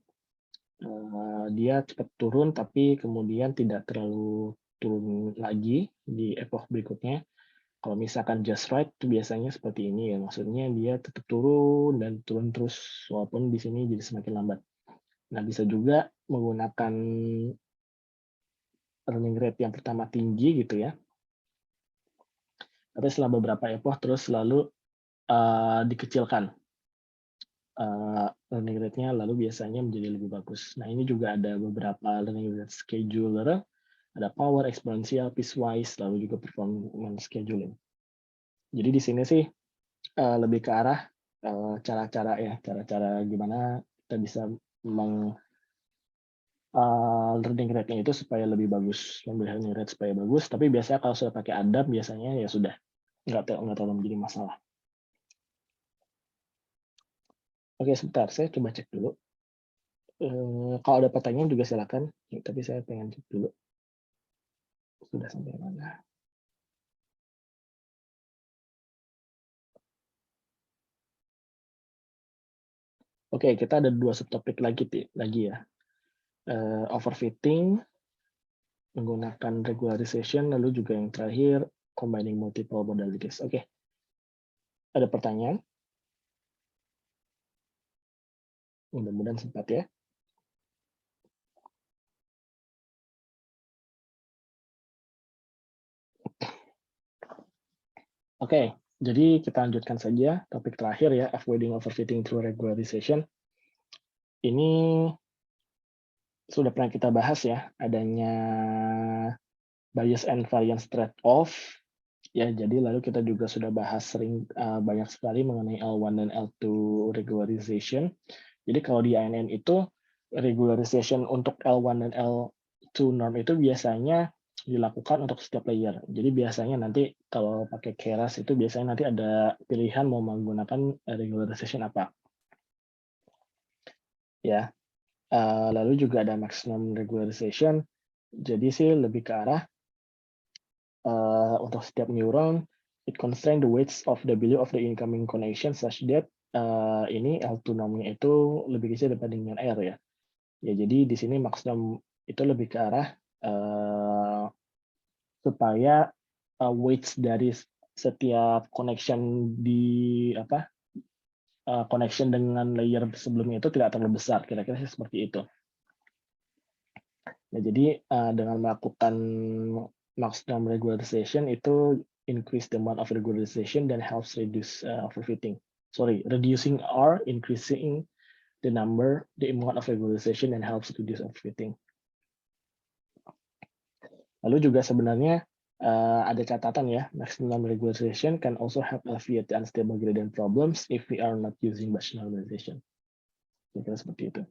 Dia cepat turun, tapi kemudian tidak terlalu turun lagi di epoch berikutnya. Kalau misalkan just right, itu biasanya seperti ini ya. Maksudnya dia tetap turun dan turun terus, walaupun di sini jadi semakin lambat. Nah, bisa juga menggunakan learning rate yang pertama tinggi gitu ya. Tapi setelah beberapa epoch terus selalu dikecilkan learning rate-nya, lalu biasanya menjadi lebih bagus. Nah, ini juga ada beberapa learning rate scheduler, ada power, exponential, piecewise, lalu juga performance scheduling. Jadi di sini sih lebih ke arah cara-cara gimana kita bisa learning rate-nya itu supaya lebih bagus, memilih learning rate supaya bagus. Tapi biasanya kalau sudah pakai Adam, biasanya ya sudah nggak terlalu menjadi masalah. Oke, sebentar, saya coba cek dulu. Kalau ada pertanyaan juga silakan, tapi saya pengen cek dulu sudah sampai mana. Oke, kita ada 2 subtopik lagi ya. Overfitting, menggunakan regularization, lalu juga yang terakhir combining multiple modalities. Oke, ada pertanyaan? Mudah-mudahan sempat ya. Oke, jadi kita lanjutkan saja topik terakhir ya, avoiding overfitting through regularization. Ini sudah pernah kita bahas ya, adanya bias and variance trade-off. Ya, jadi lalu kita juga sudah bahas banyak sekali mengenai L1 dan L2 regularization. Jadi kalau di INN itu regularization untuk L1 dan L2 norm itu biasanya dilakukan untuk setiap layer. Jadi biasanya nanti kalau pakai Keras itu biasanya nanti ada pilihan mau menggunakan regularization apa. Ya. Lalu juga ada maximum regularization. Jadi sih lebih ke arah untuk setiap neuron, it constrain the weights of W of the incoming connection such that ini L2 normnya itu lebih kecil dibanding dengan R ya. Ya, jadi di sini maksimum itu lebih ke arah supaya weights dari setiap connection connection dengan layer sebelumnya itu tidak terlalu besar, kira-kira seperti itu. Nah, jadi dengan melakukan maximum regularization itu increase the amount of regularization dan helps reduce overfitting. Reducing or increasing the amount of regularization and helps reduce overfitting. Lalu juga sebenarnya ada catatan ya, maximum regularization can also help alleviate the unstable gradient problems if we are not using batch normalization. Kira-kira seperti itu.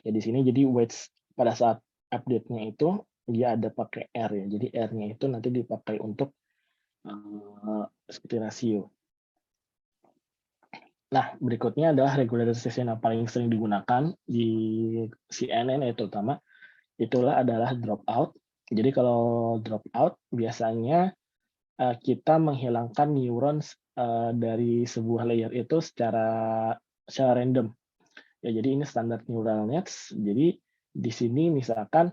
Ya, di sini jadi weights pada saat update-nya itu dia ada pakai R ya. Jadi R-nya itu nanti dipakai untuk seperti rasio. Nah, berikutnya adalah regularization yang paling sering digunakan di CNN ya terutama, itulah adalah dropout. Jadi kalau dropout biasanya kita menghilangkan neurons dari sebuah layer itu secara random. Ya, jadi ini standar neural nets. Jadi di sini misalkan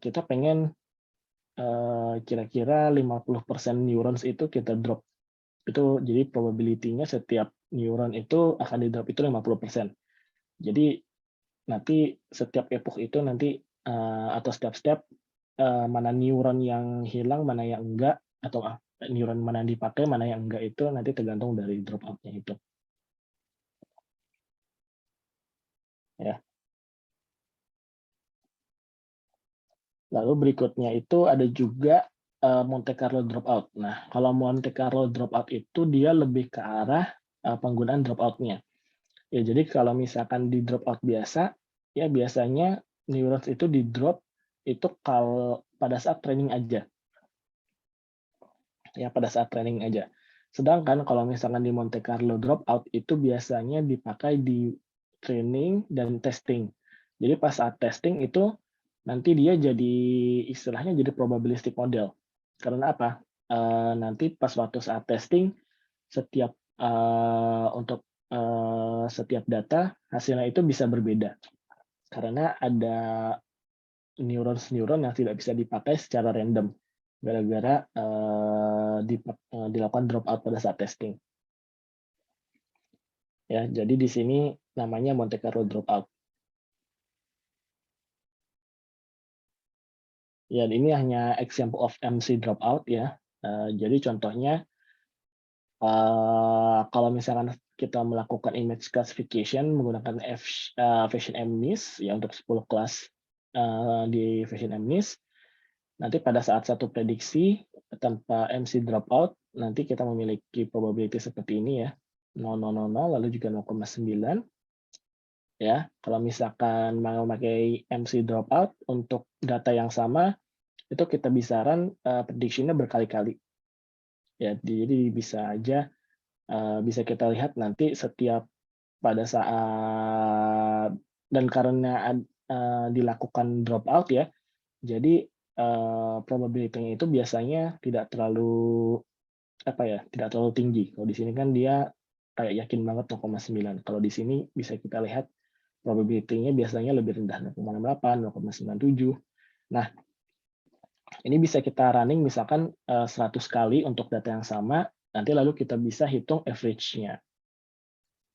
kita pengen kira-kira 50% neurons itu kita drop. Itu jadi probability-nya setiap neuron itu akan di-drop itu 50%. Jadi nanti setiap epoch itu nanti atau setiap mana neuron yang hilang, mana yang enggak, atau neuron mana yang dipakai, mana yang enggak itu nanti tergantung dari dropout-nya itu. Ya. Lalu berikutnya itu ada juga Monte Carlo dropout. Nah, kalau Monte Carlo dropout itu dia lebih ke arah penggunaan dropout-nya. Ya, jadi kalau misalkan di dropout biasa, ya biasanya neurons itu di-drop itu kalau pada saat training aja. Ya, pada saat training aja. Sedangkan kalau misalkan di Monte Carlo dropout itu biasanya dipakai di training dan testing. Jadi pas saat testing itu nanti dia jadi istilahnya jadi probabilistic model. Karena apa? Nanti pas waktu saat testing setiap untuk setiap data hasilnya itu bisa berbeda karena ada neuron yang tidak bisa dipakai secara random gara-gara dilakukan dropout pada saat testing. Ya, jadi di sini namanya Monte Carlo dropout. Ya, ini hanya example of MC dropout ya. Jadi contohnya kalau misalkan kita melakukan image classification menggunakan Fashion MNIST ya untuk 10 kelas di Fashion MNIST, nanti pada saat satu prediksi tanpa MC dropout, nanti kita memiliki probability seperti ini ya, 0,000, lalu juga 0,9. Ya, kalau misalkan mau memakai MC dropout untuk data yang sama, itu kita bisaran prediksinya berkali-kali. Ya, jadi bisa aja bisa kita lihat nanti setiap pada saat dan karena dilakukan dropout ya, jadi probability-nya itu biasanya tidak terlalu apa ya, tidak terlalu tinggi. Kalau di sini kan dia kayak yakin banget 0,9. Kalau di sini bisa kita lihat probability-nya biasanya lebih rendah 0,68, 0,97. Nah, ini bisa kita running misalkan 100 kali untuk data yang sama, nanti lalu kita bisa hitung average-nya.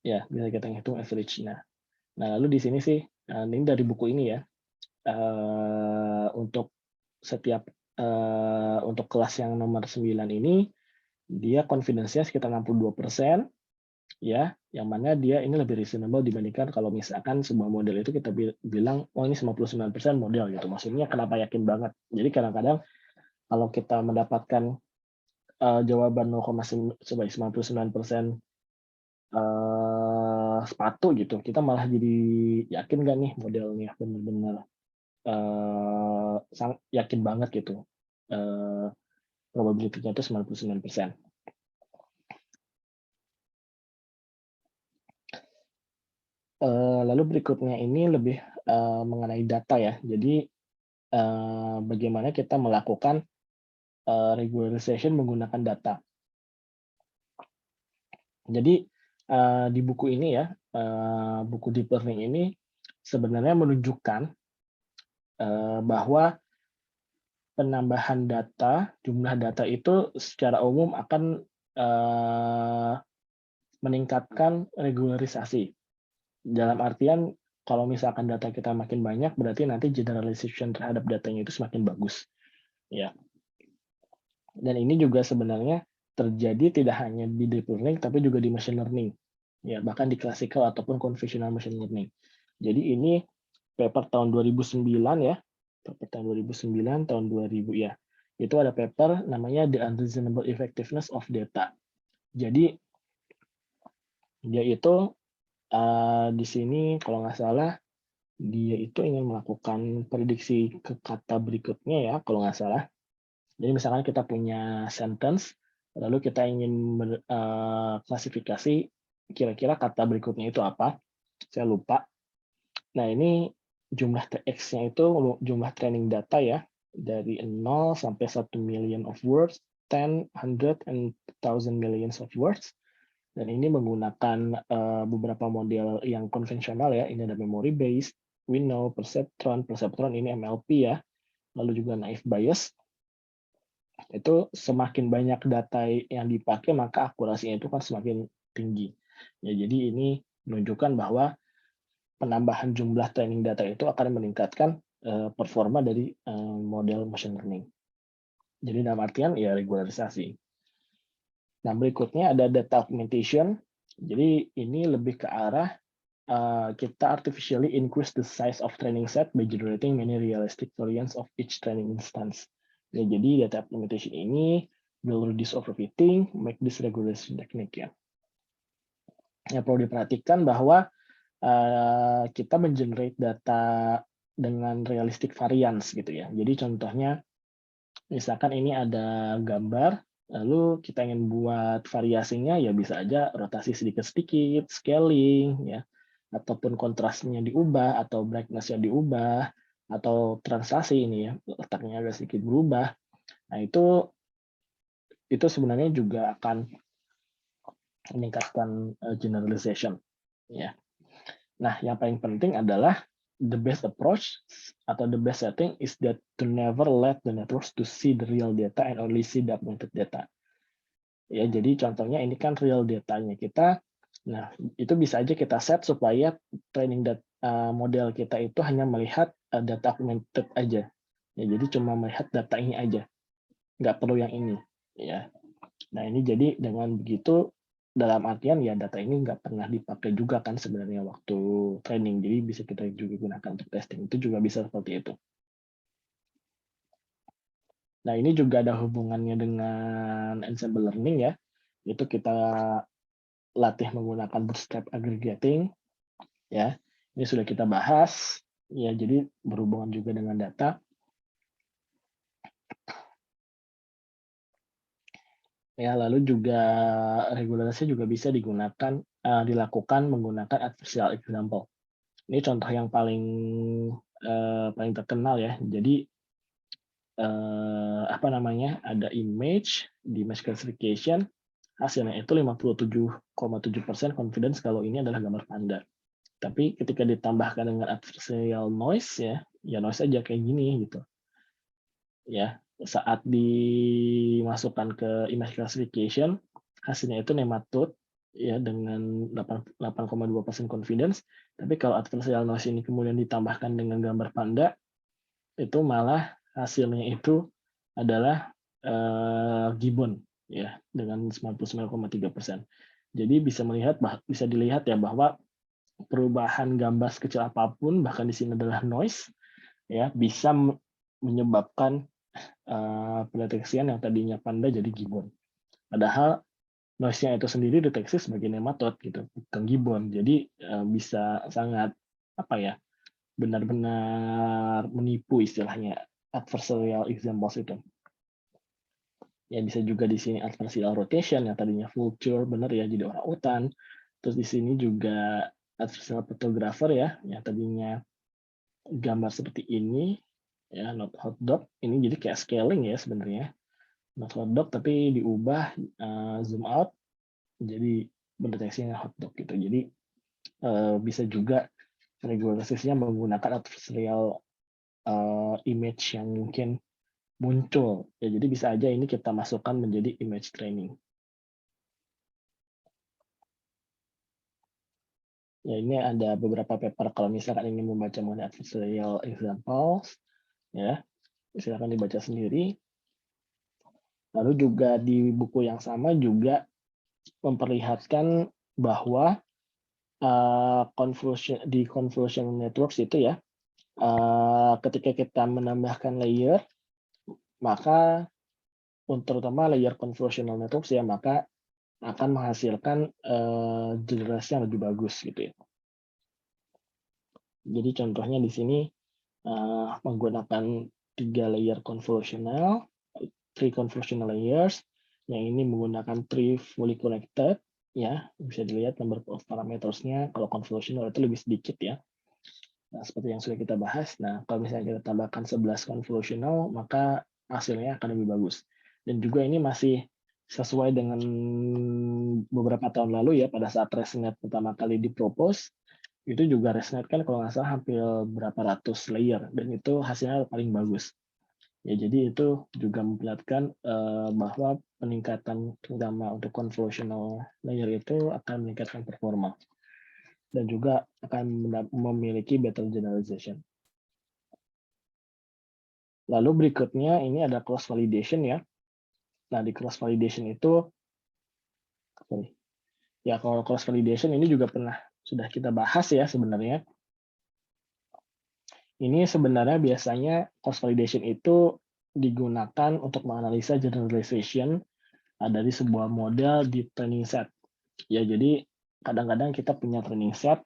Ya, bisa kita hitung average-nya. Nah, lalu di sini sih, ini dari buku ini ya, untuk setiap untuk kelas yang nomor 9 ini, dia confidence-nya sekitar 62%, ya, yang mana dia ini lebih reasonable dibandingkan kalau misalkan sebuah model itu kita bilang, oh ini 99% model gitu. Maksudnya kenapa yakin banget? Jadi kadang-kadang kalau kita mendapatkan jawaban 0,99% sepatu gitu, kita malah jadi yakin nggak nih modelnya benar-benar sangat yakin banget gitu. Probability-nya itu 99%. Lalu berikutnya ini lebih mengenai data ya. Jadi bagaimana kita melakukan regularization menggunakan data. Jadi di buku ini ya, buku deep learning ini sebenarnya menunjukkan bahwa penambahan data, jumlah data itu secara umum akan meningkatkan regularisasi. Dalam artian kalau misalkan data kita makin banyak, berarti nanti generalization terhadap datanya itu semakin bagus. Ya. Dan ini juga sebenarnya terjadi tidak hanya di deep learning, tapi juga di machine learning. Ya, bahkan di classical ataupun conventional machine learning. Jadi ini paper tahun 2009 ya, paper tahun 2009, tahun 2000 ya. Itu ada paper namanya The Unreasonable Effectiveness of Data. Jadi dia itu di sini kalau nggak salah dia itu ingin melakukan prediksi ke kata berikutnya ya kalau nggak salah. Jadi misalkan kita punya sentence, lalu kita ingin klasifikasi kira-kira kata berikutnya itu apa? Saya lupa. Nah, ini jumlah TX-nya itu jumlah training data ya, dari 0 sampai 1 million of words, 10, 100, and 1000 millions of words. Dan ini menggunakan beberapa model yang konvensional ya. Ini ada memory based, Winnow, Perceptron ini MLP ya. Lalu juga naive Bayes. Itu semakin banyak data yang dipakai, maka akurasinya itu kan semakin tinggi. Ya, jadi ini menunjukkan bahwa penambahan jumlah training data itu akan meningkatkan performa dari model machine learning. Jadi dalam artian ya regularisasi. Nah, berikutnya ada data augmentation. Jadi ini lebih ke arah kita artificially increase the size of training set by generating many realistic variants of each training instance. Ya, jadi data augmentation ini will reduce overfitting, make this regularization technique ya. Ya, perlu diperhatikan bahwa kita mengenerate data dengan realistic variance gitu ya. Jadi contohnya, misalkan ini ada gambar, lalu kita ingin buat variasinya, ya bisa aja rotasi sedikit-sedikit, scaling, ya, ataupun kontrasnya diubah, atau brightness-nya diubah, atau translasi ini ya, letaknya agak sedikit berubah. Nah, itu sebenarnya juga akan meningkatkan generalization. Ya. Nah, yang paling penting adalah the best approach atau the best setting is that to never let the networks to see the real data and only see the augmented data. Ya, jadi contohnya ini kan real datanya kita. Nah, itu bisa aja kita set supaya training model kita itu hanya melihat data augmented aja. Ya, jadi cuma melihat data ini aja, nggak perlu yang ini. Ya. Nah, ini jadi dengan begitu, dalam artian ya data ini nggak pernah dipakai juga kan sebenarnya waktu training, jadi bisa kita juga gunakan untuk testing, itu juga bisa seperti itu. Nah, ini juga ada hubungannya dengan ensemble learning ya, itu kita latih menggunakan bootstrap aggregating, ya, ini sudah kita bahas, ya, jadi berhubungan juga dengan data. Ya, lalu juga regulasi juga bisa dilakukan menggunakan adversarial example. Ini contoh yang paling terkenal ya. Jadi apa namanya? Ada image di image classification, hasilnya itu 57,7% confidence kalau ini adalah gambar panda. Tapi ketika ditambahkan dengan adversarial noise ya noise aja kayak gini gitu. Ya, saat dimasukkan ke image classification, hasilnya itu nematode ya dengan 8,2% confidence. Tapi kalau adversarial noise ini kemudian ditambahkan dengan gambar panda, itu malah hasilnya itu adalah gibbon ya dengan 99,3%. Jadi bisa dilihat ya bahwa perubahan gambar sekecil apapun, bahkan di sini adalah noise, ya bisa menyebabkan pendeteksian yang tadinya panda jadi gibbon. Padahal noise-nya itu sendiri deteksi sebagai nematode gitu, bukan gibbon. Jadi bisa sangat benar-benar menipu istilahnya adversarial examples itu. Ya bisa juga di sini adversarial rotation yang tadinya vulture benar ya jadi orang utan. Terus di sini juga adversarial photographer ya yang tadinya gambar seperti ini ya not hot dog ini jadi kayak scaling ya sebenarnya not hot dog tapi diubah zoom out jadi mendeteksinya hot dog gitu. Jadi bisa juga regulasinya menggunakan adversarial image yang mungkin muncul. Ya, jadi bisa aja ini kita masukkan menjadi image training. Ya, ini ada beberapa paper kalau misalkan ingin membaca mengenai adversarial examples, ya, silakan dibaca sendiri. Lalu juga di buku yang sama juga memperlihatkan bahwa di convolutional networks itu ya, ketika kita menambahkan layer, maka terutama layer convolutional networks ya, maka akan menghasilkan generasi yang lebih bagus gitu ya. Jadi contohnya di sini menggunakan 3 layer convolutional, 3 convolutional layers, yang ini menggunakan 3 fully connected, ya, bisa dilihat number of parametersnya. Kalau convolutional itu lebih sedikit ya. Nah, seperti yang sudah kita bahas. Nah, kalau misalnya kita tambahkan 11 convolutional, maka hasilnya akan lebih bagus. Dan juga ini masih sesuai dengan beberapa tahun lalu ya, pada saat ResNet pertama kali dipropose, itu juga ResNet kan kalau nggak salah hampir berapa ratus layer, dan itu hasilnya paling bagus. Ya, jadi itu juga memperlihatkan bahwa peningkatan terutama untuk convolutional layer itu akan meningkatkan performa dan juga akan memiliki better generalization. Lalu berikutnya ini ada cross validation ya. Nah, di cross validation itu ya, kalau cross validation ini juga sudah kita bahas ya sebenarnya. Ini sebenarnya biasanya cross validation itu digunakan untuk menganalisa generalization dari sebuah model di training set. Ya, jadi kadang-kadang kita punya training set,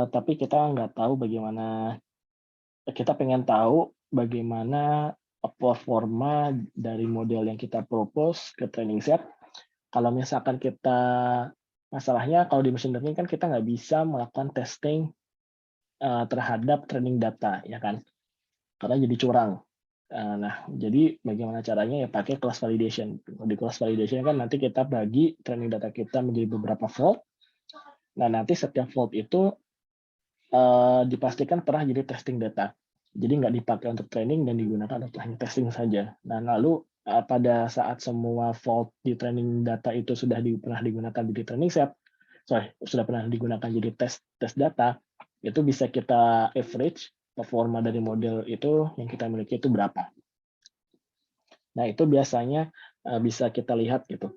tapi kita nggak tahu bagaimana, kita pengen tahu bagaimana performa dari model yang kita propose ke training set. Kalau misalkan masalahnya kalau di machine learning kan kita nggak bisa melakukan testing terhadap training data, ya kan? Karena jadi curang. Nah, jadi bagaimana caranya ya pakai class validation. Di class validation kan nanti kita bagi training data kita menjadi beberapa fold. Nah, nanti setiap fold itu dipastikan pernah jadi testing data. Jadi nggak dipakai untuk training dan digunakan untuk hanya testing saja. Nah, lalu pada saat semua fold di training data itu pernah digunakan jadi training set, sudah pernah digunakan jadi tes data, itu bisa kita average performa dari model itu yang kita miliki itu berapa. Nah, itu biasanya bisa kita lihat gitu.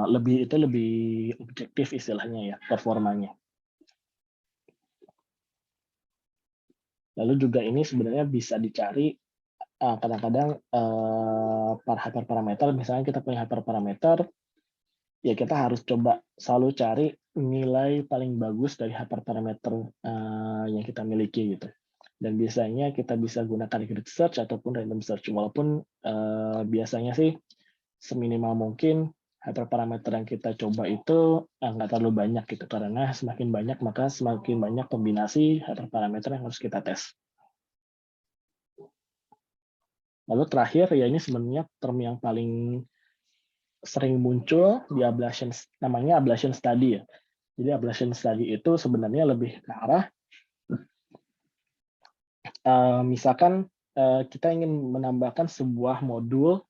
Lebih objektif istilahnya ya performanya. Lalu juga ini sebenarnya bisa dicari kadang-kadang hyperparameter, misalnya kita punya hyperparameter, ya kita harus coba selalu cari nilai paling bagus dari hyperparameter yang kita miliki gitu. Dan biasanya kita bisa gunakan grid search ataupun random search, walaupun biasanya sih seminimal mungkin hyperparameter yang kita coba itu nggak terlalu banyak gitu, karena semakin banyak maka semakin banyak kombinasi hyperparameter yang harus kita tes. Lalu terakhir ya, ini sebenarnya term yang paling sering muncul di ablation, namanya ablation study ya. Jadi ablation study itu sebenarnya lebih ke arah misalkan kita ingin menambahkan sebuah modul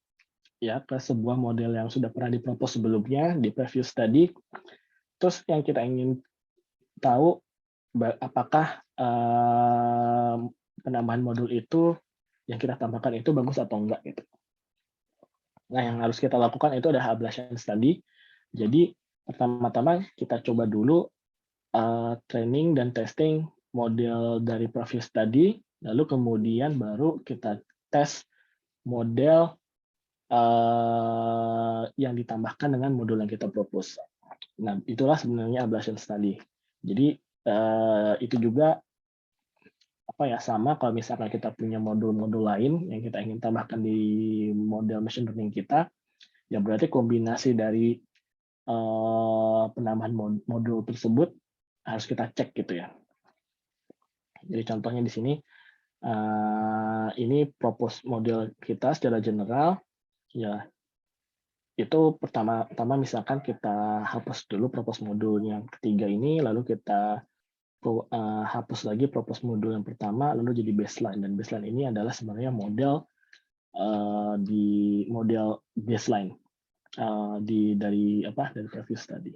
ya ke sebuah model yang sudah pernah dipropose sebelumnya di previous study. Terus yang kita ingin tahu apakah penambahan modul itu yang kita tambahkan itu bagus atau enggak gitu. Nah, yang harus kita lakukan itu adalah ablation study. Jadi pertama-tama kita coba dulu training dan testing model dari previous study, lalu kemudian baru kita tes model yang ditambahkan dengan modul yang kita propose. Nah, itulah sebenarnya ablation study. Jadi itu juga sama kalau misalkan kita punya modul-modul lain yang kita ingin tambahkan di model machine learning kita, ya berarti kombinasi dari penambahan modul tersebut harus kita cek gitu ya. Jadi contohnya di sini ini propose model kita secara general ya, itu pertama misalkan kita hapus dulu propose modul yang ketiga ini, lalu kita hapus lagi propose modul yang pertama, lalu jadi baseline, dan baseline ini adalah sebenarnya model di model baseline dari previous study.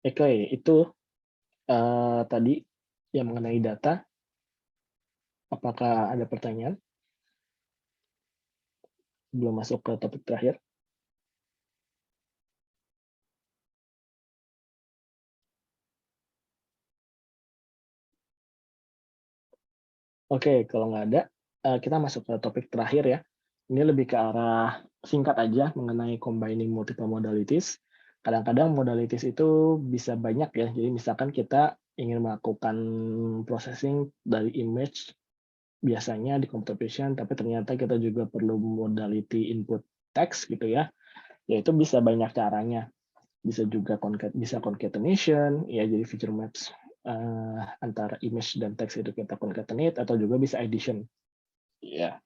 Oke, itu tadi yang mengenai data. Apakah ada pertanyaan? Belum masuk ke topik terakhir. Oke, kalau nggak ada, kita masuk ke topik terakhir ya. Ini lebih ke arah singkat aja mengenai combining multiple modalities. Kadang-kadang modalities itu bisa banyak ya. Jadi misalkan kita ingin melakukan processing dari image, biasanya di computer vision, tapi ternyata kita juga perlu modality input text gitu ya. Yaitu bisa banyak caranya. Bisa juga bisa concatenation, ya jadi feature maps antara image dan teks itu kita concatenate, atau juga bisa addition. Ya.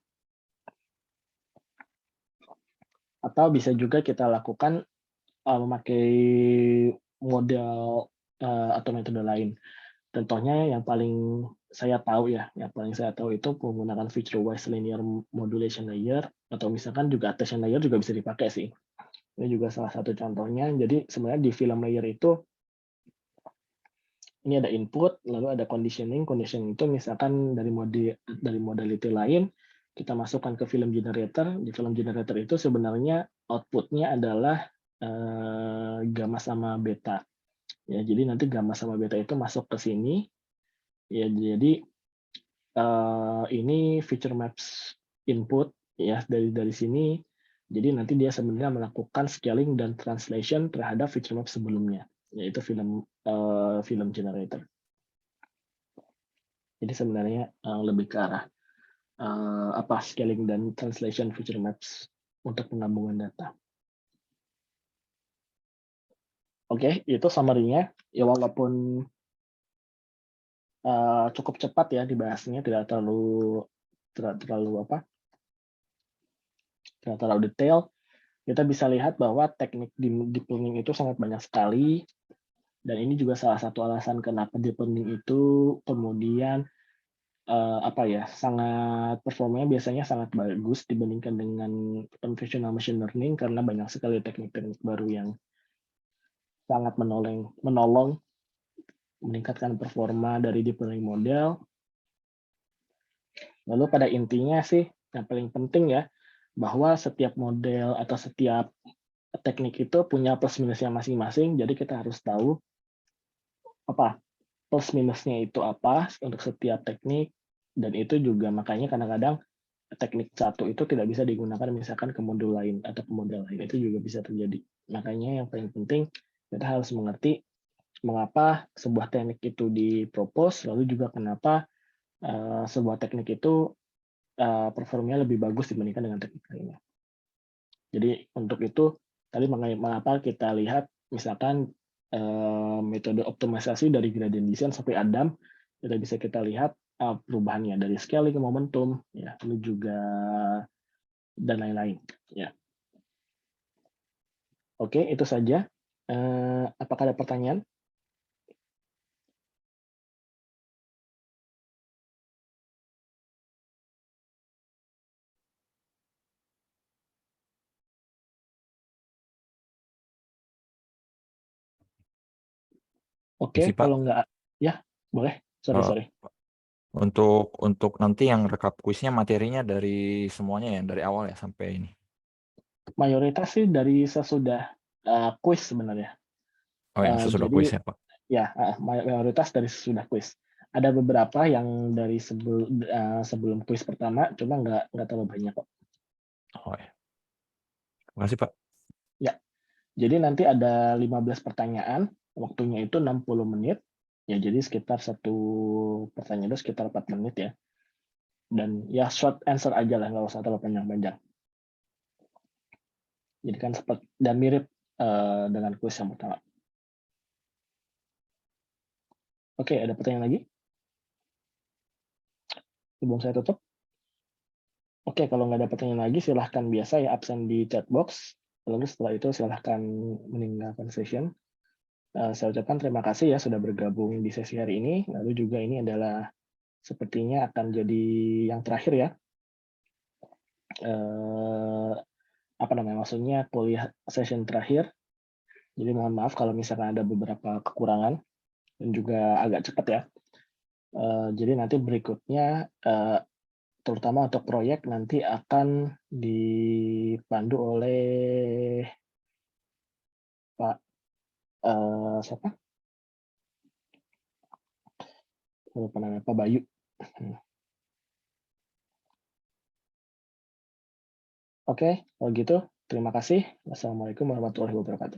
Atau bisa juga kita lakukan memakai model atau metode lain. Contohnya yang paling saya tahu ya, yang paling saya tahu itu menggunakan feature wise linear modulation layer, atau misalkan juga attention layer juga bisa dipakai sih. Ini juga salah satu contohnya. Jadi sebenarnya di film layer itu ini ada input, lalu ada conditioning. Conditioning itu misalkan dari modality lain kita masukkan ke film generator. Di film generator itu sebenarnya outputnya adalah gamma sama beta. Ya, jadi nanti gamma sama beta itu masuk ke sini. Ya, jadi ini feature maps input ya dari sini. Jadi nanti dia sebenarnya melakukan scaling dan translation terhadap feature map sebelumnya, yaitu film generator. Jadi sebenarnya lebih ke arah scaling dan translation feature maps untuk penggabungan data. Oke, itu summary-nya. Ya walaupun cukup cepat ya dibahasnya, tidak terlalu detail. Kita bisa lihat bahwa teknik deep learning itu sangat banyak sekali, dan ini juga salah satu alasan kenapa deep learning itu kemudian sangat performanya biasanya sangat bagus dibandingkan dengan conventional machine learning, karena banyak sekali teknik-teknik baru yang sangat menolong meningkatkan performa dari deep learning model. Lalu pada intinya sih yang paling penting ya, bahwa setiap model atau setiap teknik itu punya plus minusnya masing-masing, jadi kita harus tahu plus minusnya itu apa untuk setiap teknik, dan itu juga makanya kadang-kadang teknik satu itu tidak bisa digunakan misalkan ke modul lain atau ke model lain, itu juga bisa terjadi. Makanya yang paling penting kita harus mengerti mengapa sebuah teknik itu dipropose, lalu juga kenapa sebuah teknik itu performanya lebih bagus dibandingkan dengan teknik lainnya. Jadi untuk itu tadi mengapa kita lihat misalkan metode optimalisasi dari gradient descent sampai Adam, bisa kita lihat perubahannya dari scaling ke momentum, ya, lalu juga dan lain-lain. Ya. Oke, itu saja. Apakah ada pertanyaan? Oke, Sih, Pak. kalau nggak, ya boleh. Sorry. Untuk nanti yang rekap kuisnya materinya dari semuanya ya, dari awal ya sampai ini. Mayoritas sih dari sesudah kuis sebenarnya. Oh, yang sesudah Jadi kuis ya, Pak. ya, mayoritas dari sesudah kuis. Ada beberapa yang dari sebelum kuis pertama, cuma nggak terlalu banyak kok. Oh ya. Terima kasih, Pak. Ya, jadi nanti ada 15 pertanyaan, waktunya itu 60 menit. Ya, jadi sekitar satu pertanyaan itu sekitar 4 menit ya. Dan ya short answer aja lah, nggak usah terlalu panjang-panjang. Jadi kan seperti dan mirip dengan kuis yang pertama. Oke, ada pertanyaan lagi? Sebelum saya tutup. Oke, kalau nggak ada pertanyaan lagi, silahkan biasa ya absen di chat box. Lalu setelah itu silahkan meninggalkan session. Saya ucapkan terima kasih ya sudah bergabung di sesi hari ini. Lalu juga ini adalah sepertinya akan jadi yang terakhir ya. Maksudnya kuliah session terakhir. Jadi mohon maaf kalau misalkan ada beberapa kekurangan dan juga agak cepat ya. Jadi nanti berikutnya terutama untuk proyek nanti akan dipandu oleh Pak siapa? Lupa namanya, Pak Bayu. Oke, kalau gitu terima kasih. Wassalamualaikum warahmatullahi wabarakatuh.